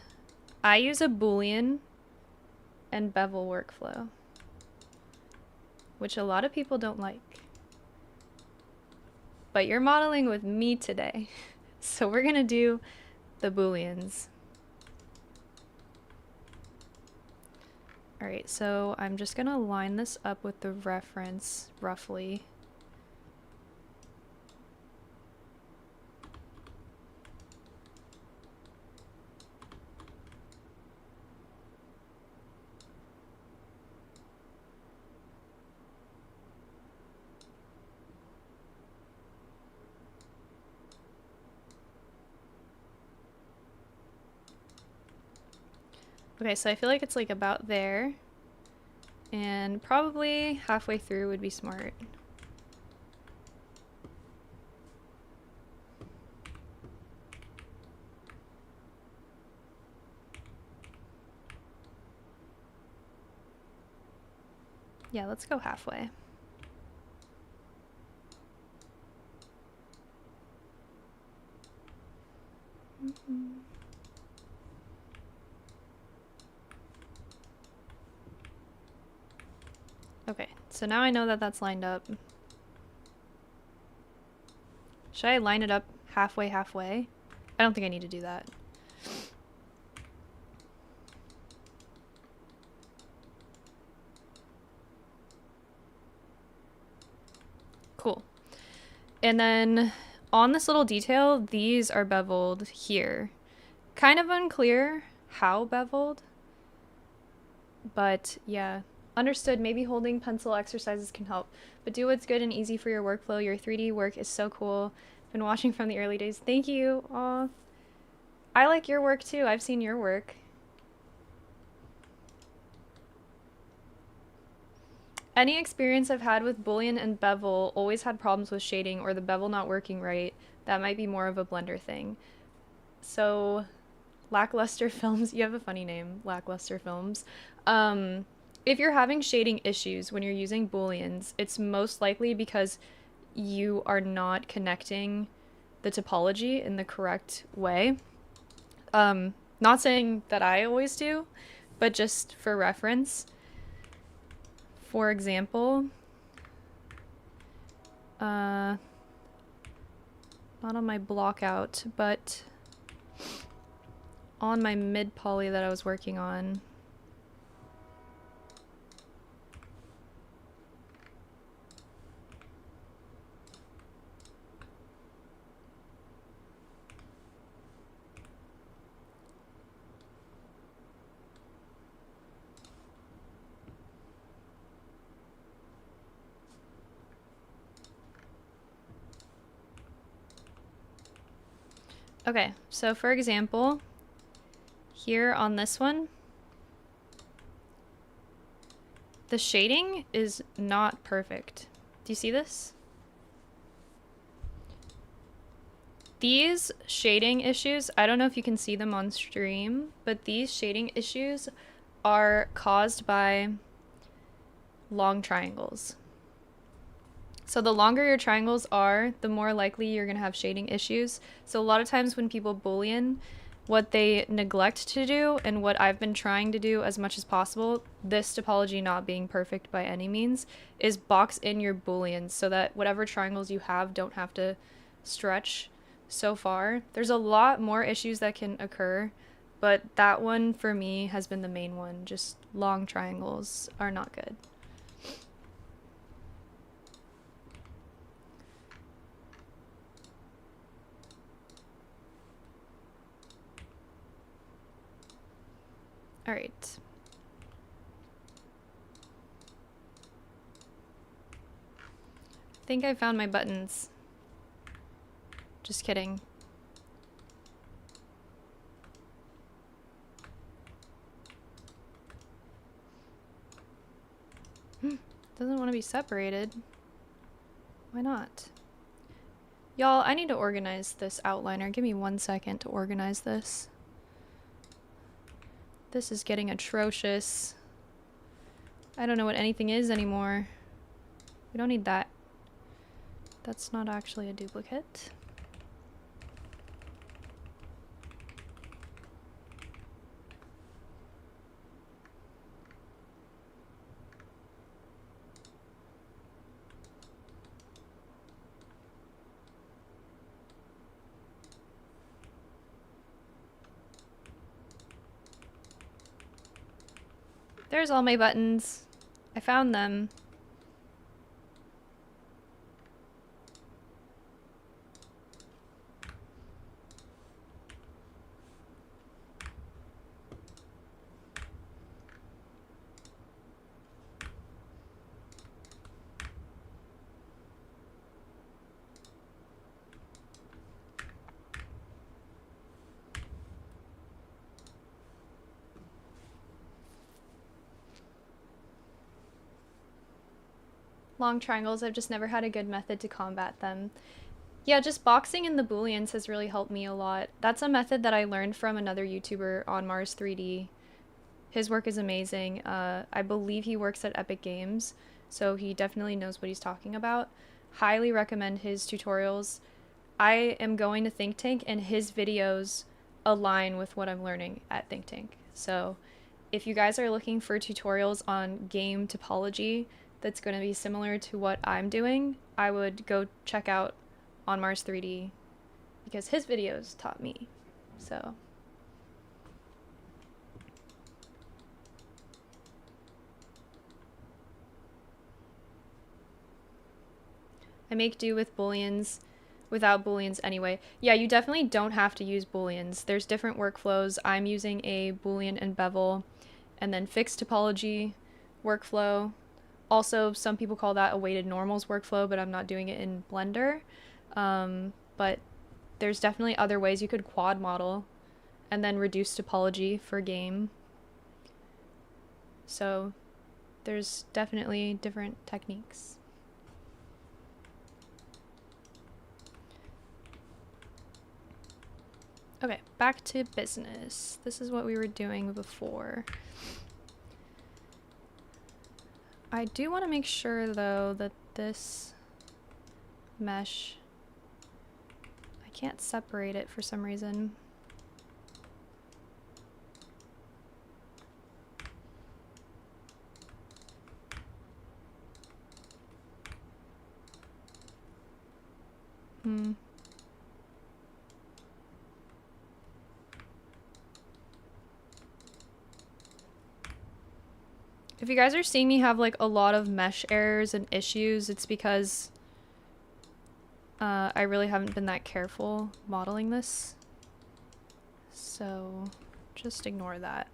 I use a Boolean and bevel workflow, which a lot of people don't like. But you're modeling with me today. So we're gonna do the Booleans. Alright, so I'm just gonna line this up with the reference roughly. Okay, so I feel like it's like about there, and probably halfway through would be smart. Yeah, let's go halfway. Okay, so now I know that that's lined up. Should I line it up halfway? I don't think I need to do that. Cool. And then on this little detail, these are beveled here. Kind of unclear how beveled, but yeah. Understood, maybe holding pencil exercises can help, but do what's good and easy for your workflow. Your 3D work is so cool. Been watching from the early days. Thank you. Aw. I like your work too. I've seen your work. Any experience I've had with Boolean and bevel always had problems with shading or the bevel not working right. That might be more of a Blender thing. So, Lackluster Films, you have a funny name, Lackluster Films. If you're having shading issues when you're using Booleans, it's most likely because you are not connecting the topology in the correct way. Not saying that I always do, but just for reference. For example, not on my block out, but on my mid poly that I was working on. Okay, so for example, here on this one, the shading is not perfect. Do you see this? These shading issues, I don't know if you can see them on stream, but these shading issues are caused by long triangles. So the longer your triangles are, the more likely you're going to have shading issues. So a lot of times when people Boolean, what they neglect to do, and what I've been trying to do as much as possible, this topology not being perfect by any means, is box in your Booleans so that whatever triangles you have don't have to stretch so far. There's a lot more issues that can occur, but that one for me has been the main one. Just long triangles are not good. All right. I think I found my buttons. Just kidding. Doesn't want to be separated. Why not? Y'all, I need to organize this outliner. Give me 1 second to organize this. This is getting atrocious. I don't know what anything is anymore. We don't need that. That's not actually a duplicate. There's all my buttons. I found them. Long triangles, I've just never had a good method to combat them. Yeah, just boxing in the Booleans has really helped me a lot. That's a method that I learned from another YouTuber on Mars 3D. His work is amazing. I believe he works at Epic Games, so he definitely knows what he's talking about. Highly recommend his tutorials. I am going to Think Tank, and his videos align with what I'm learning at Think Tank. So if you guys are looking for tutorials on game topology that's going to be similar to what I'm doing, I would go check out on Mars 3D because his videos taught me. So I make do with Booleans without Booleans anyway. Yeah, you definitely don't have to use Booleans. There's different workflows. I'm using a Boolean and bevel and then fixed topology workflow. Also, some people call that a weighted normals workflow, but I'm not doing it in Blender. But there's definitely other ways you could quad model and then reduce topology for game. So there's definitely different techniques. Okay, back to business. This is what we were doing before. I do want to make sure though that this mesh, I can't separate it for some reason. If you guys are seeing me have like a lot of mesh errors and issues, it's because I really haven't been that careful modeling this. So just ignore that.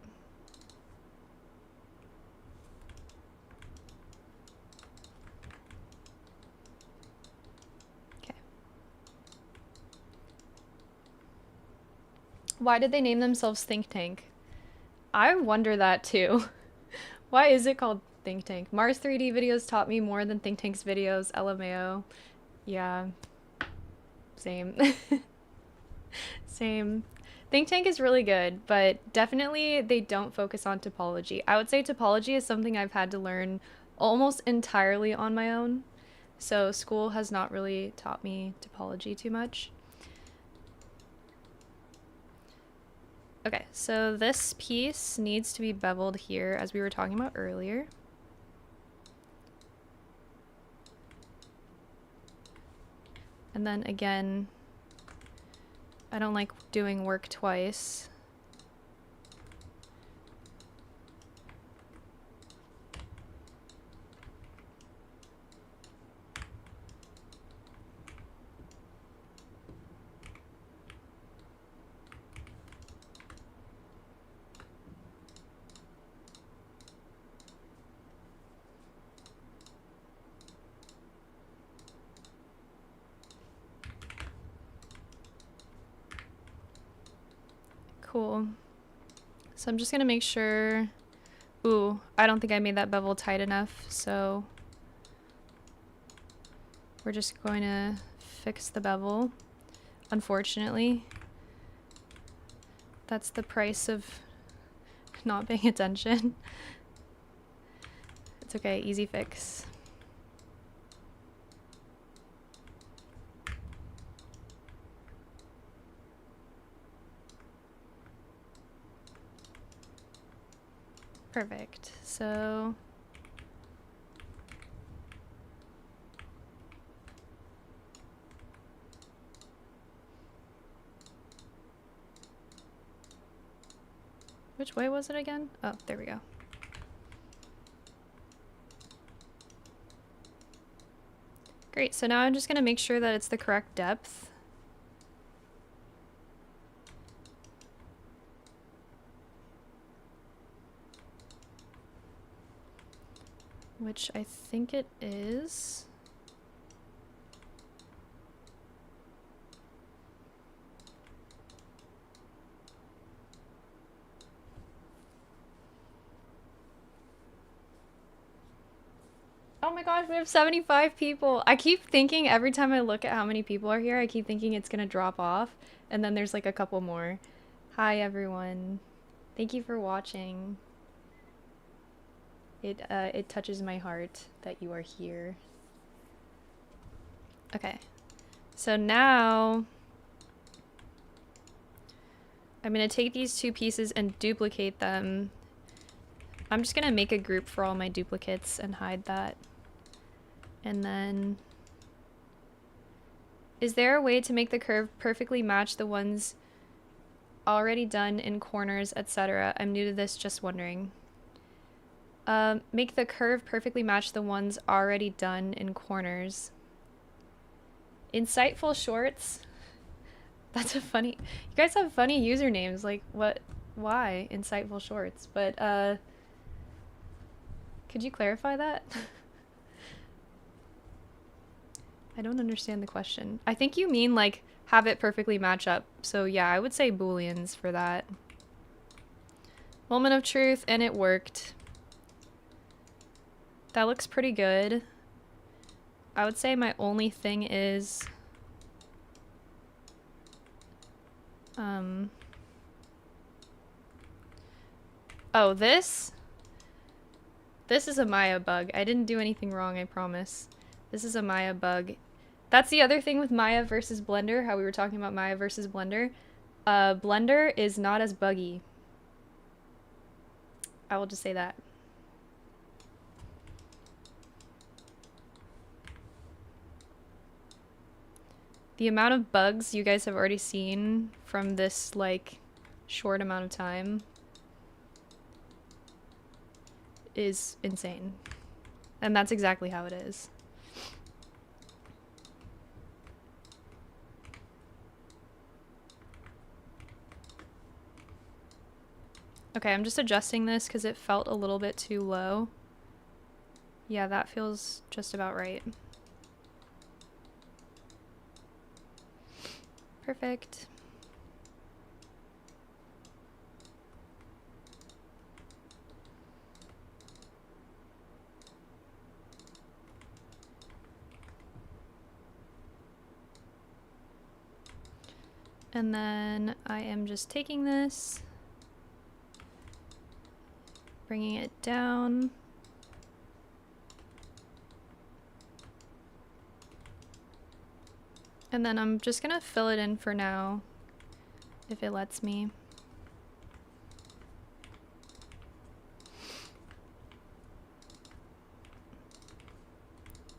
Okay. Why did they name themselves Think Tank? I wonder that too. Why is it called Think Tank? Mars 3D videos taught me more than Think Tank's videos. LMAO. Yeah. Same. Same. Think Tank is really good, but definitely they don't focus on topology. I would say topology is something I've had to learn almost entirely on my own. So school has not really taught me topology too much. Okay, so this piece needs to be beveled here, as we were talking about earlier. And then again, I don't like doing work twice. Cool. So I'm just gonna make sure, ooh, I don't think I made that bevel tight enough, so we're just going to fix the bevel. Unfortunately, that's the price of not paying attention. It's okay, easy fix. Perfect. So which way was it again? Oh, there we go. Great, so now I'm just gonna make sure that it's the correct depth. Which I think it is. Oh my gosh, we have 75 people. I keep thinking every time I look at how many people are here, I keep thinking it's gonna drop off. And then there's like a couple more. Hi everyone. Thank you for watching. It touches my heart that you are here. Okay. So now I'm gonna take these two pieces and duplicate them. I'm just gonna make a group for all my duplicates and hide that. And then, is there a way to make the curve perfectly match the ones already done in corners, etc.? I'm new to this, just wondering. Make the curve perfectly match the ones already done in corners. Insightful Shorts? That's a funny, you guys have funny usernames, like what, why Insightful Shorts? But could you clarify that? I don't understand the question. I think you mean like have it perfectly match up. So yeah, I would say Booleans for that. Moment of truth, and it worked. That looks pretty good. I would say my only thing is oh, this is a Maya bug. I didn't do anything wrong, I promise. This is a Maya bug. That's the other thing with Maya versus Blender, how we were talking about Maya versus Blender. Blender is not as buggy. I will just say that. The amount of bugs you guys have already seen from this, like, short amount of time is insane. And that's exactly how it is. Okay, I'm just adjusting this because it felt a little bit too low. Yeah, that feels just about right. Perfect. And then I am just taking this, bringing it down. And then I'm just gonna fill it in for now, if it lets me.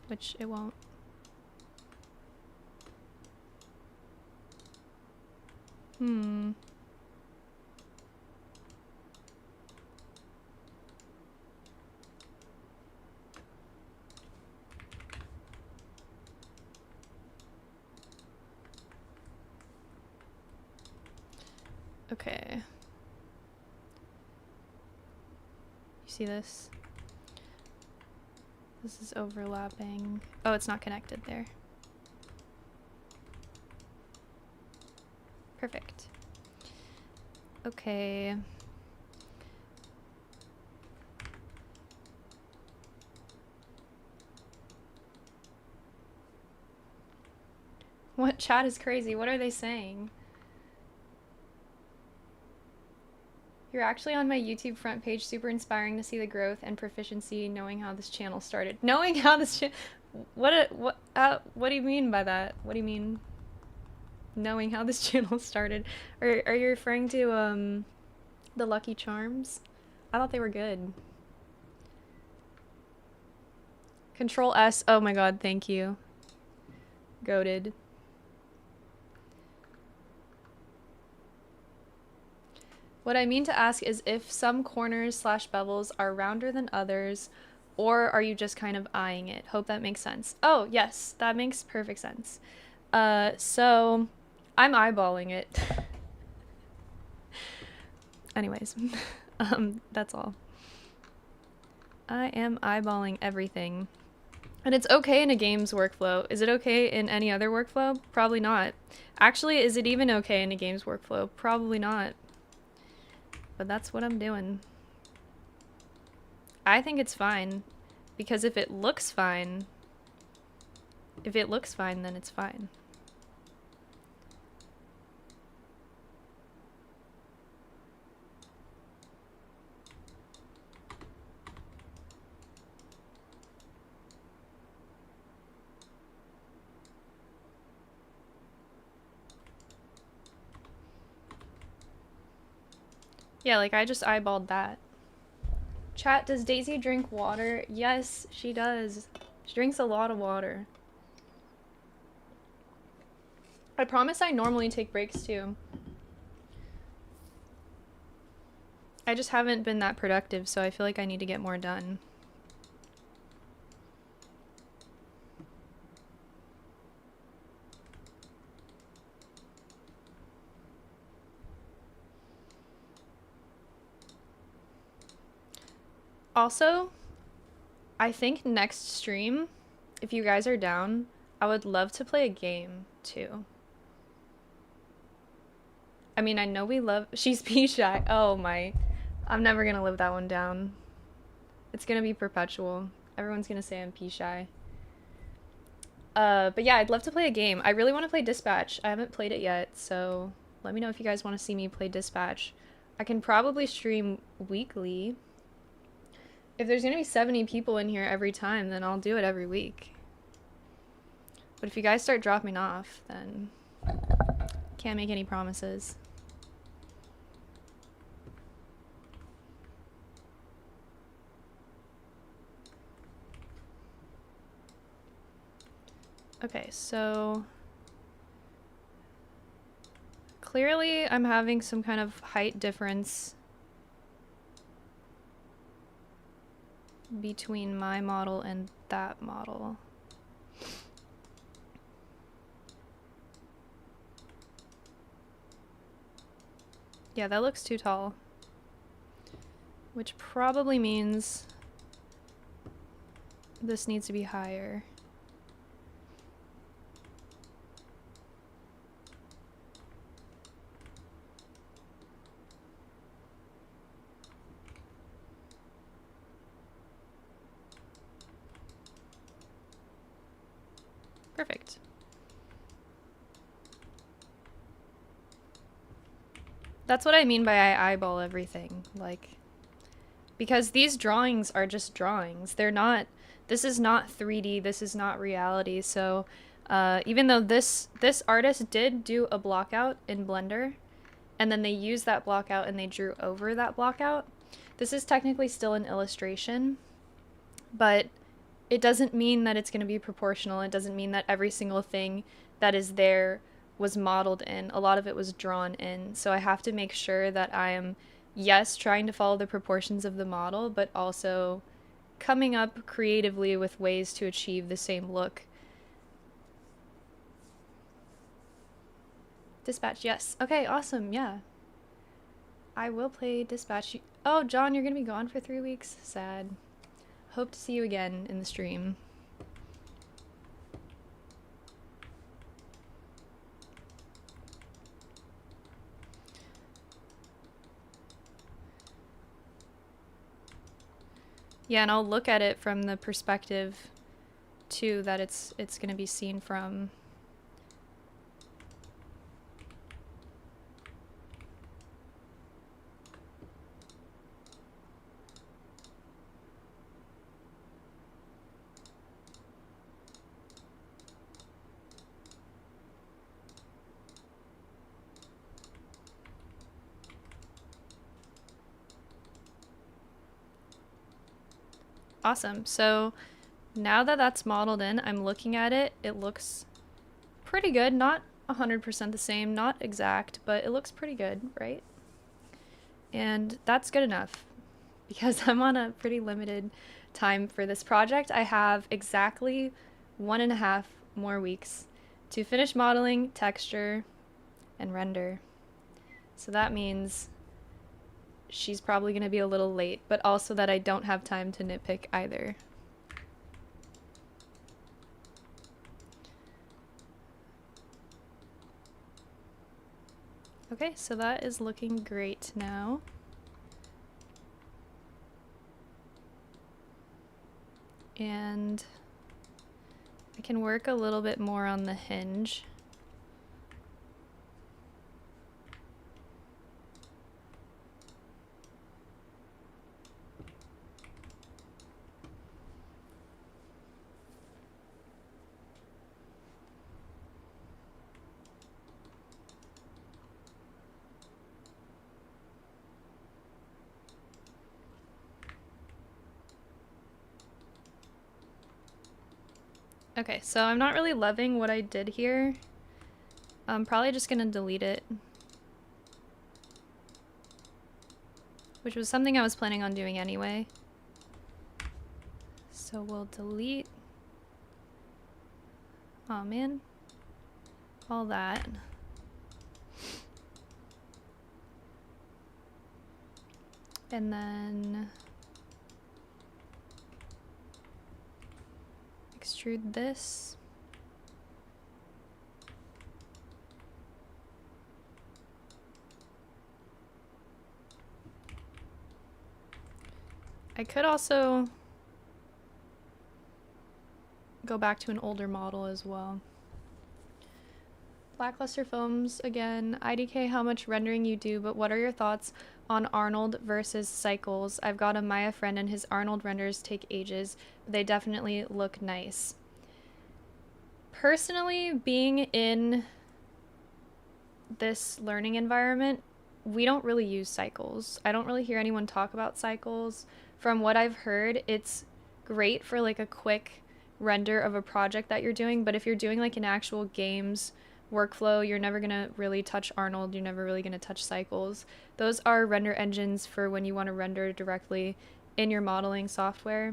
Which it won't. Okay. You see this? This is overlapping. Oh, it's not connected there. Perfect. Okay. What chat is crazy? What are they saying? You're actually on my YouTube front page. Super inspiring to see the growth and proficiency knowing how this channel started. Knowing how this what do you mean by that? What do you mean knowing how this channel started? Are you referring to the Lucky Charms? I thought they were good. Control S. Oh my god, thank you. Goated. What I mean to ask is if some corners slash bevels are rounder than others, or are you just kind of eyeing it? Hope that makes sense. Oh, yes, that makes perfect sense. So I'm eyeballing it. Anyways, that's all. I am eyeballing everything. And it's okay in a game's workflow. Is it okay in any other workflow? Probably not. Actually, is it even okay in a game's workflow? Probably not. But that's what I'm doing. I think it's fine. Because if it looks fine, then it's fine. Yeah, like I just eyeballed that. Chat, does Daisy drink water? Yes, she does. She drinks a lot of water. I promise I normally take breaks too. I just haven't been that productive, so I feel like I need to get more done. Also, I think next stream, if you guys are down, I would love to play a game too. I mean, I know we love... She's pea shy. Oh my... I'm never gonna live that one down. It's gonna be perpetual. Everyone's gonna say I'm pea shy. But yeah, I'd love to play a game. I really want to play Dispatch. I haven't played it yet, so let me know if you guys want to see me play Dispatch. I can probably stream weekly. If there's gonna be 70 people in here every time, then I'll do it every week. But if you guys start dropping off, then can't make any promises. Okay, so clearly I'm having some kind of height difference between my model and that model. Yeah, that looks too tall. Which probably means this needs to be higher. Perfect. That's what I mean by I eyeball everything. Like, because these drawings are just drawings. They're not, this is not 3D, this is not reality. So even though this artist did do a block out in Blender, and then they used that block out and they drew over that block out, this is technically still an illustration, but it doesn't mean that it's going to be proportional. It doesn't mean that every single thing that is there was modeled in. A lot of it was drawn in. So I have to make sure that I am, yes, trying to follow the proportions of the model, but also coming up creatively with ways to achieve the same look. Dispatch, yes. Okay, awesome, yeah. I will play Dispatch. Oh, John, you're going to be gone for 3 weeks? Sad. Hope to see you again in the stream. Yeah, and I'll look at it from the perspective too that it's going to be seen from. Awesome. So now that that's modeled in, I'm looking at it. It looks pretty good. Not 100% the same, not exact, but it looks pretty good, right? And that's good enough because I'm on a pretty limited time for this project. I have exactly 1.5 more weeks to finish modeling, texture, and render. So that means she's probably going to be a little late, but also that I don't have time to nitpick either. Okay, so that is looking great now. And I can work a little bit more on the hinge. Okay, so I'm not really loving what I did here. I'm probably just gonna delete it. Which was something I was planning on doing anyway. So we'll delete. Oh man. All that. And then extrude this. I could also go back to an older model as well. Lackluster foams again. IDK how much rendering you do, but what are your thoughts on Arnold versus cycles? I've got a Maya friend and his Arnold renders take ages, but they definitely look nice. Personally, being in this learning environment, we don't really use cycles. I don't really hear anyone talk about cycles. From what I've heard, it's great for like a quick render of a project that you're doing, but if you're doing like an actual games workflow, you're never gonna really touch Arnold, you're never really gonna touch cycles. Those are render engines for when you want to render directly in your modeling software.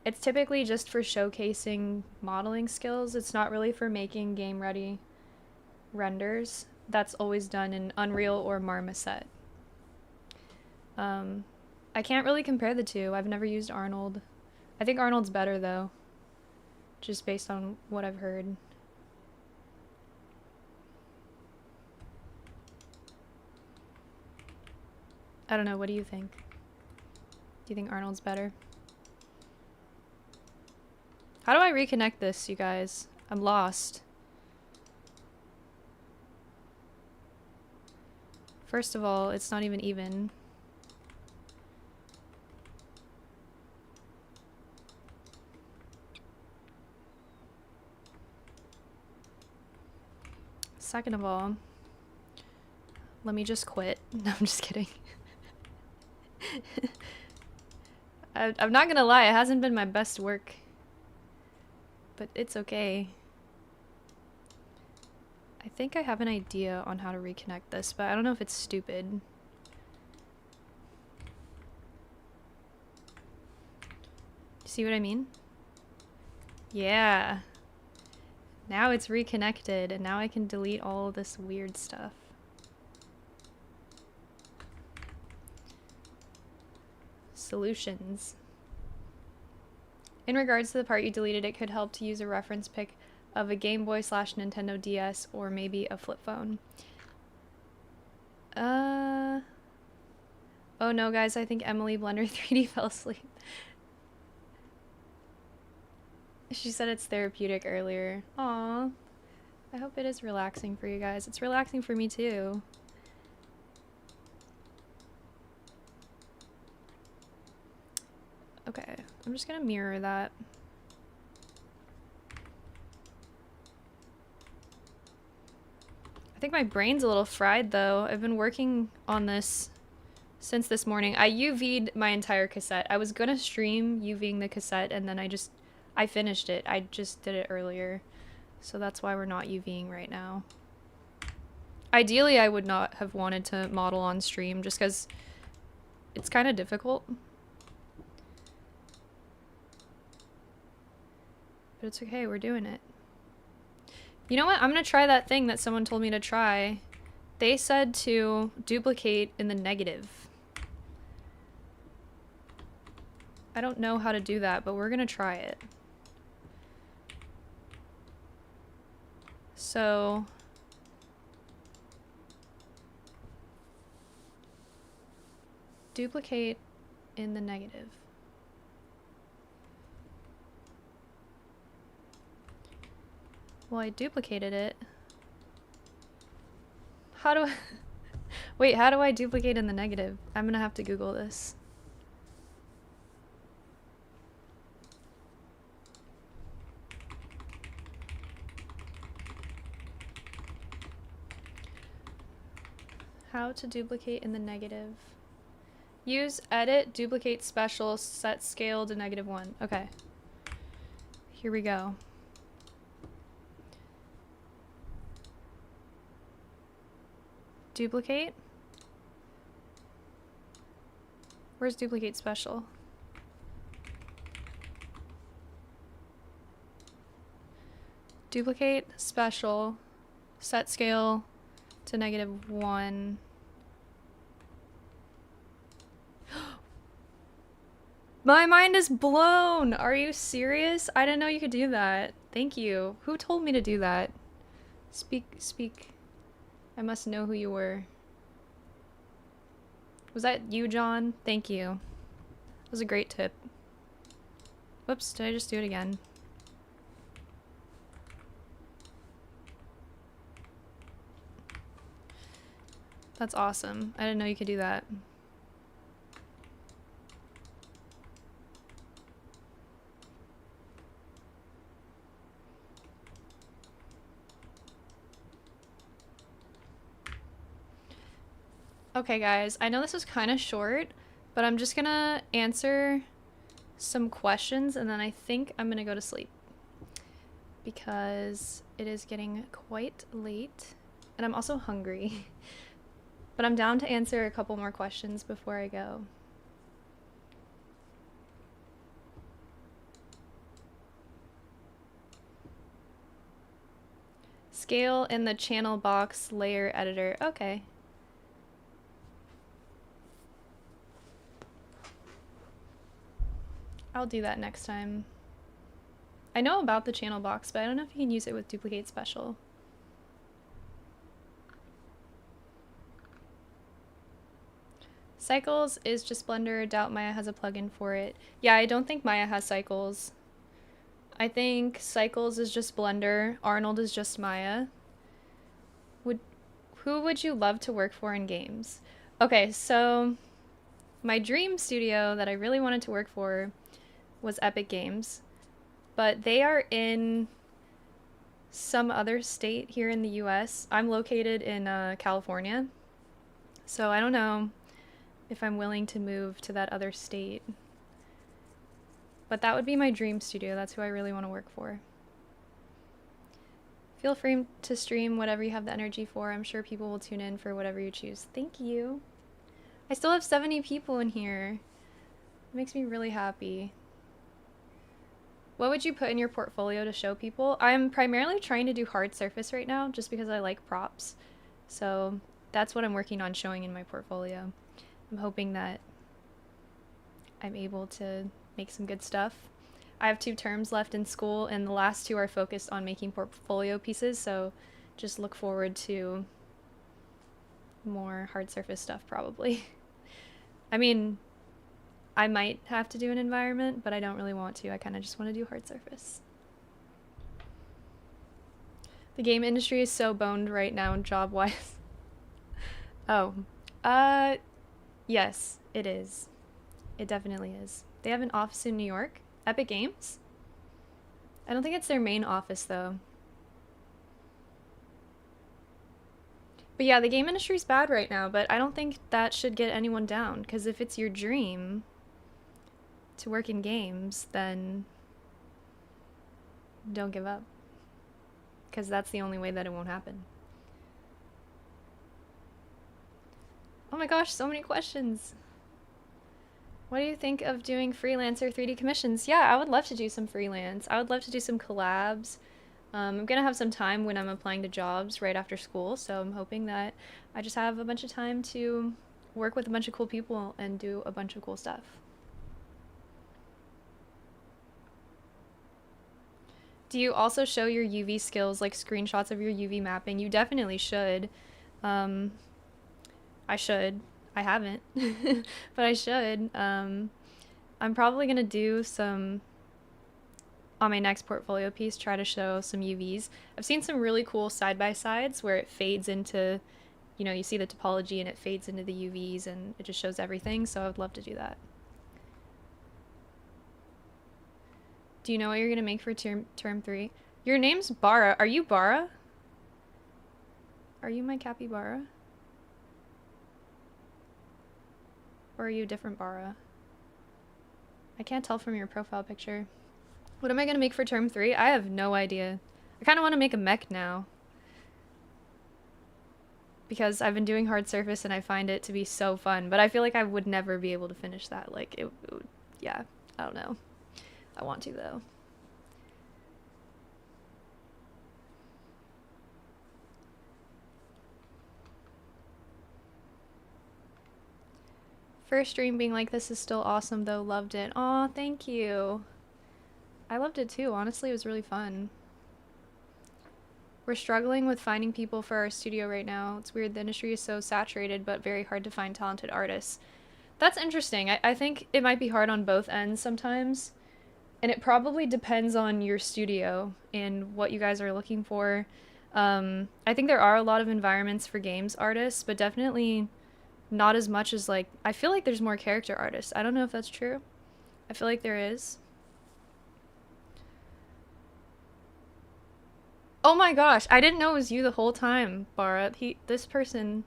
It's typically just for showcasing modeling skills. It's not really for making game ready renders. That's always done in Unreal or Marmoset. I can't really compare the two. I've never used Arnold. I think Arnold's better though, just based on what I've heard. I don't know, what do you think? Do you think Arnold's better? How do I reconnect this, you guys? I'm lost. First of all, it's not even even. Second of all, let me just quit. No, I'm just kidding. I'm not gonna lie, it hasn't been my best work, but it's okay. I think I have an idea on how to reconnect this, but I don't know if it's stupid. You see what I mean? Yeah. Now it's reconnected, and now I can delete all of this weird stuff. Solutions. In regards to the part you deleted, it could help to use a reference pic of a Game Boy / Nintendo DS or maybe a flip phone. Oh no, guys, I think Emily Blender 3D fell asleep. She said it's therapeutic earlier. Aw. I hope it is relaxing for you guys. It's relaxing for me too. Okay, I'm just gonna mirror that. I think my brain's a little fried though. I've been working on this since this morning. I UV'd my entire cassette. I was gonna stream UVing the cassette and then I finished it. I just did it earlier. So that's why we're not UVing right now. Ideally, I would not have wanted to model on stream just because it's kind of difficult. But it's okay, we're doing it. You know what? I'm gonna try that thing that someone told me to try. They said to duplicate in the negative. I don't know how to do that, but we're gonna try it. So... duplicate in the negative. Well, I duplicated it. How do I... Wait, how do I duplicate in the negative? I'm gonna have to Google this. How to duplicate in the negative. Use edit, duplicate special, set scale to -1. Okay. Here we go. Duplicate. Where's duplicate special? Duplicate special, set scale to -1. My mind is blown! Are you serious? I didn't know you could do that. Thank you. Who told me to do that? Speak. I must know who you were. Was that you, John? Thank you. That was a great tip. Whoops, did I just do it again? That's awesome. I didn't know you could do that. Okay guys, I know this was kind of short, but I'm just gonna answer some questions and then I think I'm gonna go to sleep because it is getting quite late and I'm also hungry. But I'm down to answer a couple more questions before I go. Scale in the channel box layer editor. Okay. I'll do that next time. I know about the channel box, but I don't know if you can use it with duplicate special. Cycles is just Blender. Doubt Maya has a plugin for it. Yeah, I don't think Maya has cycles. I think Cycles is just Blender. Arnold is just Maya. Who would you love to work for in games? Okay, so my dream studio that I really wanted to work for was Epic Games, but they are in some other state here in the US. I'm located in California, so I don't know if I'm willing to move to that other state. But that would be my dream studio. That's who I really want to work for. Feel free to stream whatever you have the energy for. I'm sure people will tune in for whatever you choose. Thank you. I still have 70 people in here. It makes me really happy. What would you put in your portfolio to show people? I'm primarily trying to do hard surface right now just because I like props. So that's what I'm working on showing in my portfolio. I'm hoping that I'm able to make some good stuff. I have 2 terms left in school and the last 2 are focused on making portfolio pieces, so just look forward to more hard surface stuff probably. I mean, I might have to do an environment, but I don't really want to. I kind of just want to do hard surface. The game industry is so boned right now job-wise. Oh, yes, it is. It definitely is. They have an office in New York. Epic Games? I don't think it's their main office, though. But yeah, the game industry's bad right now, but I don't think that should get anyone down, because if it's your dream to work in games, then don't give up. Because that's the only way that it won't happen. Oh my gosh, so many questions. What do you think of doing freelance or 3D commissions? Yeah, I would love to do some freelance. I would love to do some collabs. I'm gonna have some time when I'm applying to jobs right after school, so I'm hoping that I just have a bunch of time to work with a bunch of cool people and do a bunch of cool stuff. Do you also show your UV skills, like screenshots of your UV mapping? You definitely should. Um, I should. I haven't, but I should. I'm probably gonna do some on my next portfolio piece, try to show some UVs. I've seen some really cool side-by-sides where it fades into, you know, you see the topology and it fades into the UVs and it just shows everything, so I would love to do that. Do you know what you're gonna make for term 3? Your name's Bara. Are you Bara? Are you my capybara? Or are you a different Bara? I can't tell from your profile picture. What am I gonna make for term 3? I have no idea. I kind of want to make a mech now. Because I've been doing hard surface and I find it to be so fun, but I feel like I would never be able to finish that. Like, it would, yeah, I don't know. I want to, though. First stream being like this is still awesome, though. Loved it. Aw, thank you. I loved it, too. Honestly, it was really fun. We're struggling with finding people for our studio right now. It's weird. The industry is so saturated, but very hard to find talented artists. That's interesting. I think it might be hard on both ends sometimes. And it probably depends on your studio and what you guys are looking for. I think there are a lot of environments for games artists, but definitely not as much as, like, I feel like there's more character artists. I don't know if that's true. I feel like there is. Oh my gosh, I didn't know it was you the whole time, Bara. This person,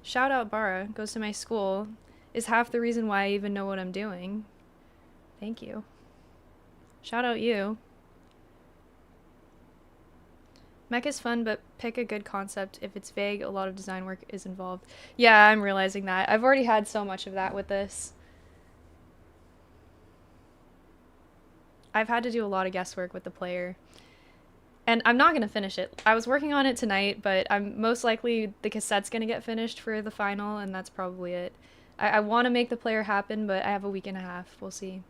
shout out Bara, goes to my school, is half the reason why I even know what I'm doing. Thank you. Shout out you. Mech is fun, but pick a good concept. If it's vague, a lot of design work is involved. Yeah, I'm realizing that. I've already had so much of that with this. I've had to do a lot of guesswork with the player. And I'm not going to finish it. I was working on it tonight, but I'm most likely the cassette's going to get finished for the final, and that's probably it. I want to make the player happen, but I have a week and a half. We'll see.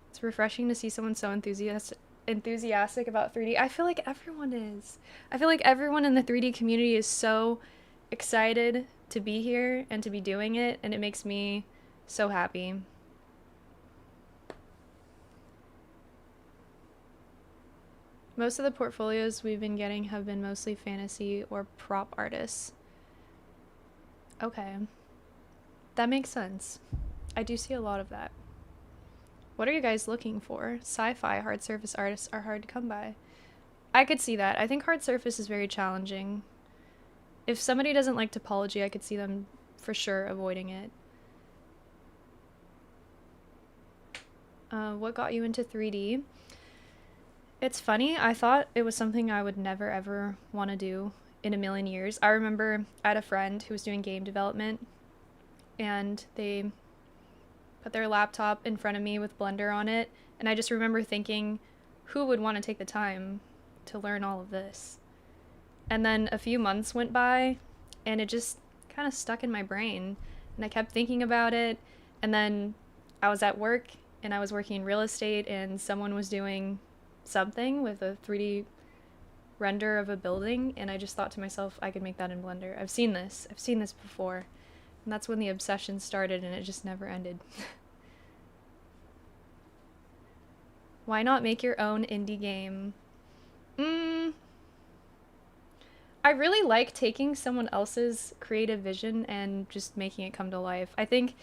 It's refreshing to see someone so enthusiastic about 3D. I feel like everyone is. I feel like everyone in the 3D community is so excited to be here and to be doing it, and it makes me so happy. Most of the portfolios we've been getting have been mostly fantasy or prop artists. Okay. That makes sense. I do see a lot of that. What are you guys looking for? Sci-fi hard surface artists are hard to come by. I could see that. I think hard surface is very challenging. If somebody doesn't like topology, I could see them for sure avoiding it. What got you into 3D? It's funny, I thought it was something I would never ever want to do in a million years. I remember I had a friend who was doing game development, and they put their laptop in front of me with Blender on it, and I just remember thinking, who would want to take the time to learn all of this? And then a few months went by, and it just kind of stuck in my brain, and I kept thinking about it, and then I was at work, and I was working in real estate, and someone was doing something with a 3D render of a building, and I just thought to myself, I could make that in Blender. I've seen this before. And that's when the obsession started, and it just never ended. Why not make your own indie game? I really like taking someone else's creative vision and just making it come to life. I think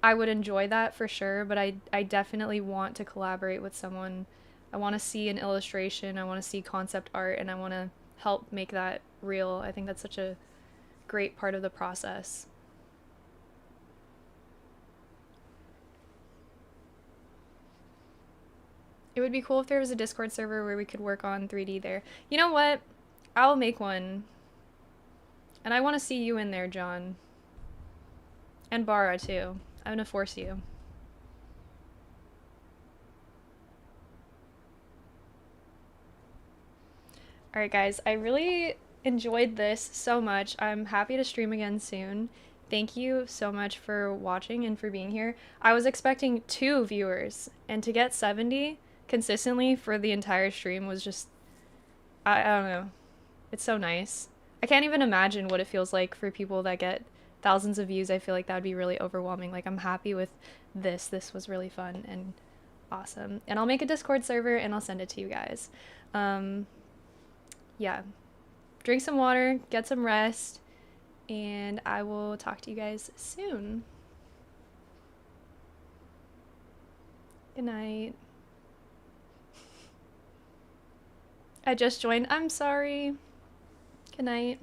I would enjoy that for sure, but I definitely want to collaborate with someone. I want to see an illustration, I want to see concept art, and I want to help make that real. I think that's such a great part of the process. It would be cool if there was a Discord server where we could work on 3D there. You know what? I'll make one. And I want to see you in there, John. And Bara, too. I'm going to force you. Alright, guys. I really enjoyed this so much. I'm happy to stream again soon. Thank you so much for watching and for being here. I was expecting 2 viewers, and to get 70 consistently for the entire stream was just, I don't know. It's so nice. I can't even imagine what it feels like for people that get thousands of views. I feel like that would be really overwhelming. Like, I'm happy with this. This was really fun and awesome. And I'll make a Discord server and I'll send it to you guys. Yeah. Drink some water, get some rest, and I will talk to you guys soon. Good night. I just joined. I'm sorry. Good night.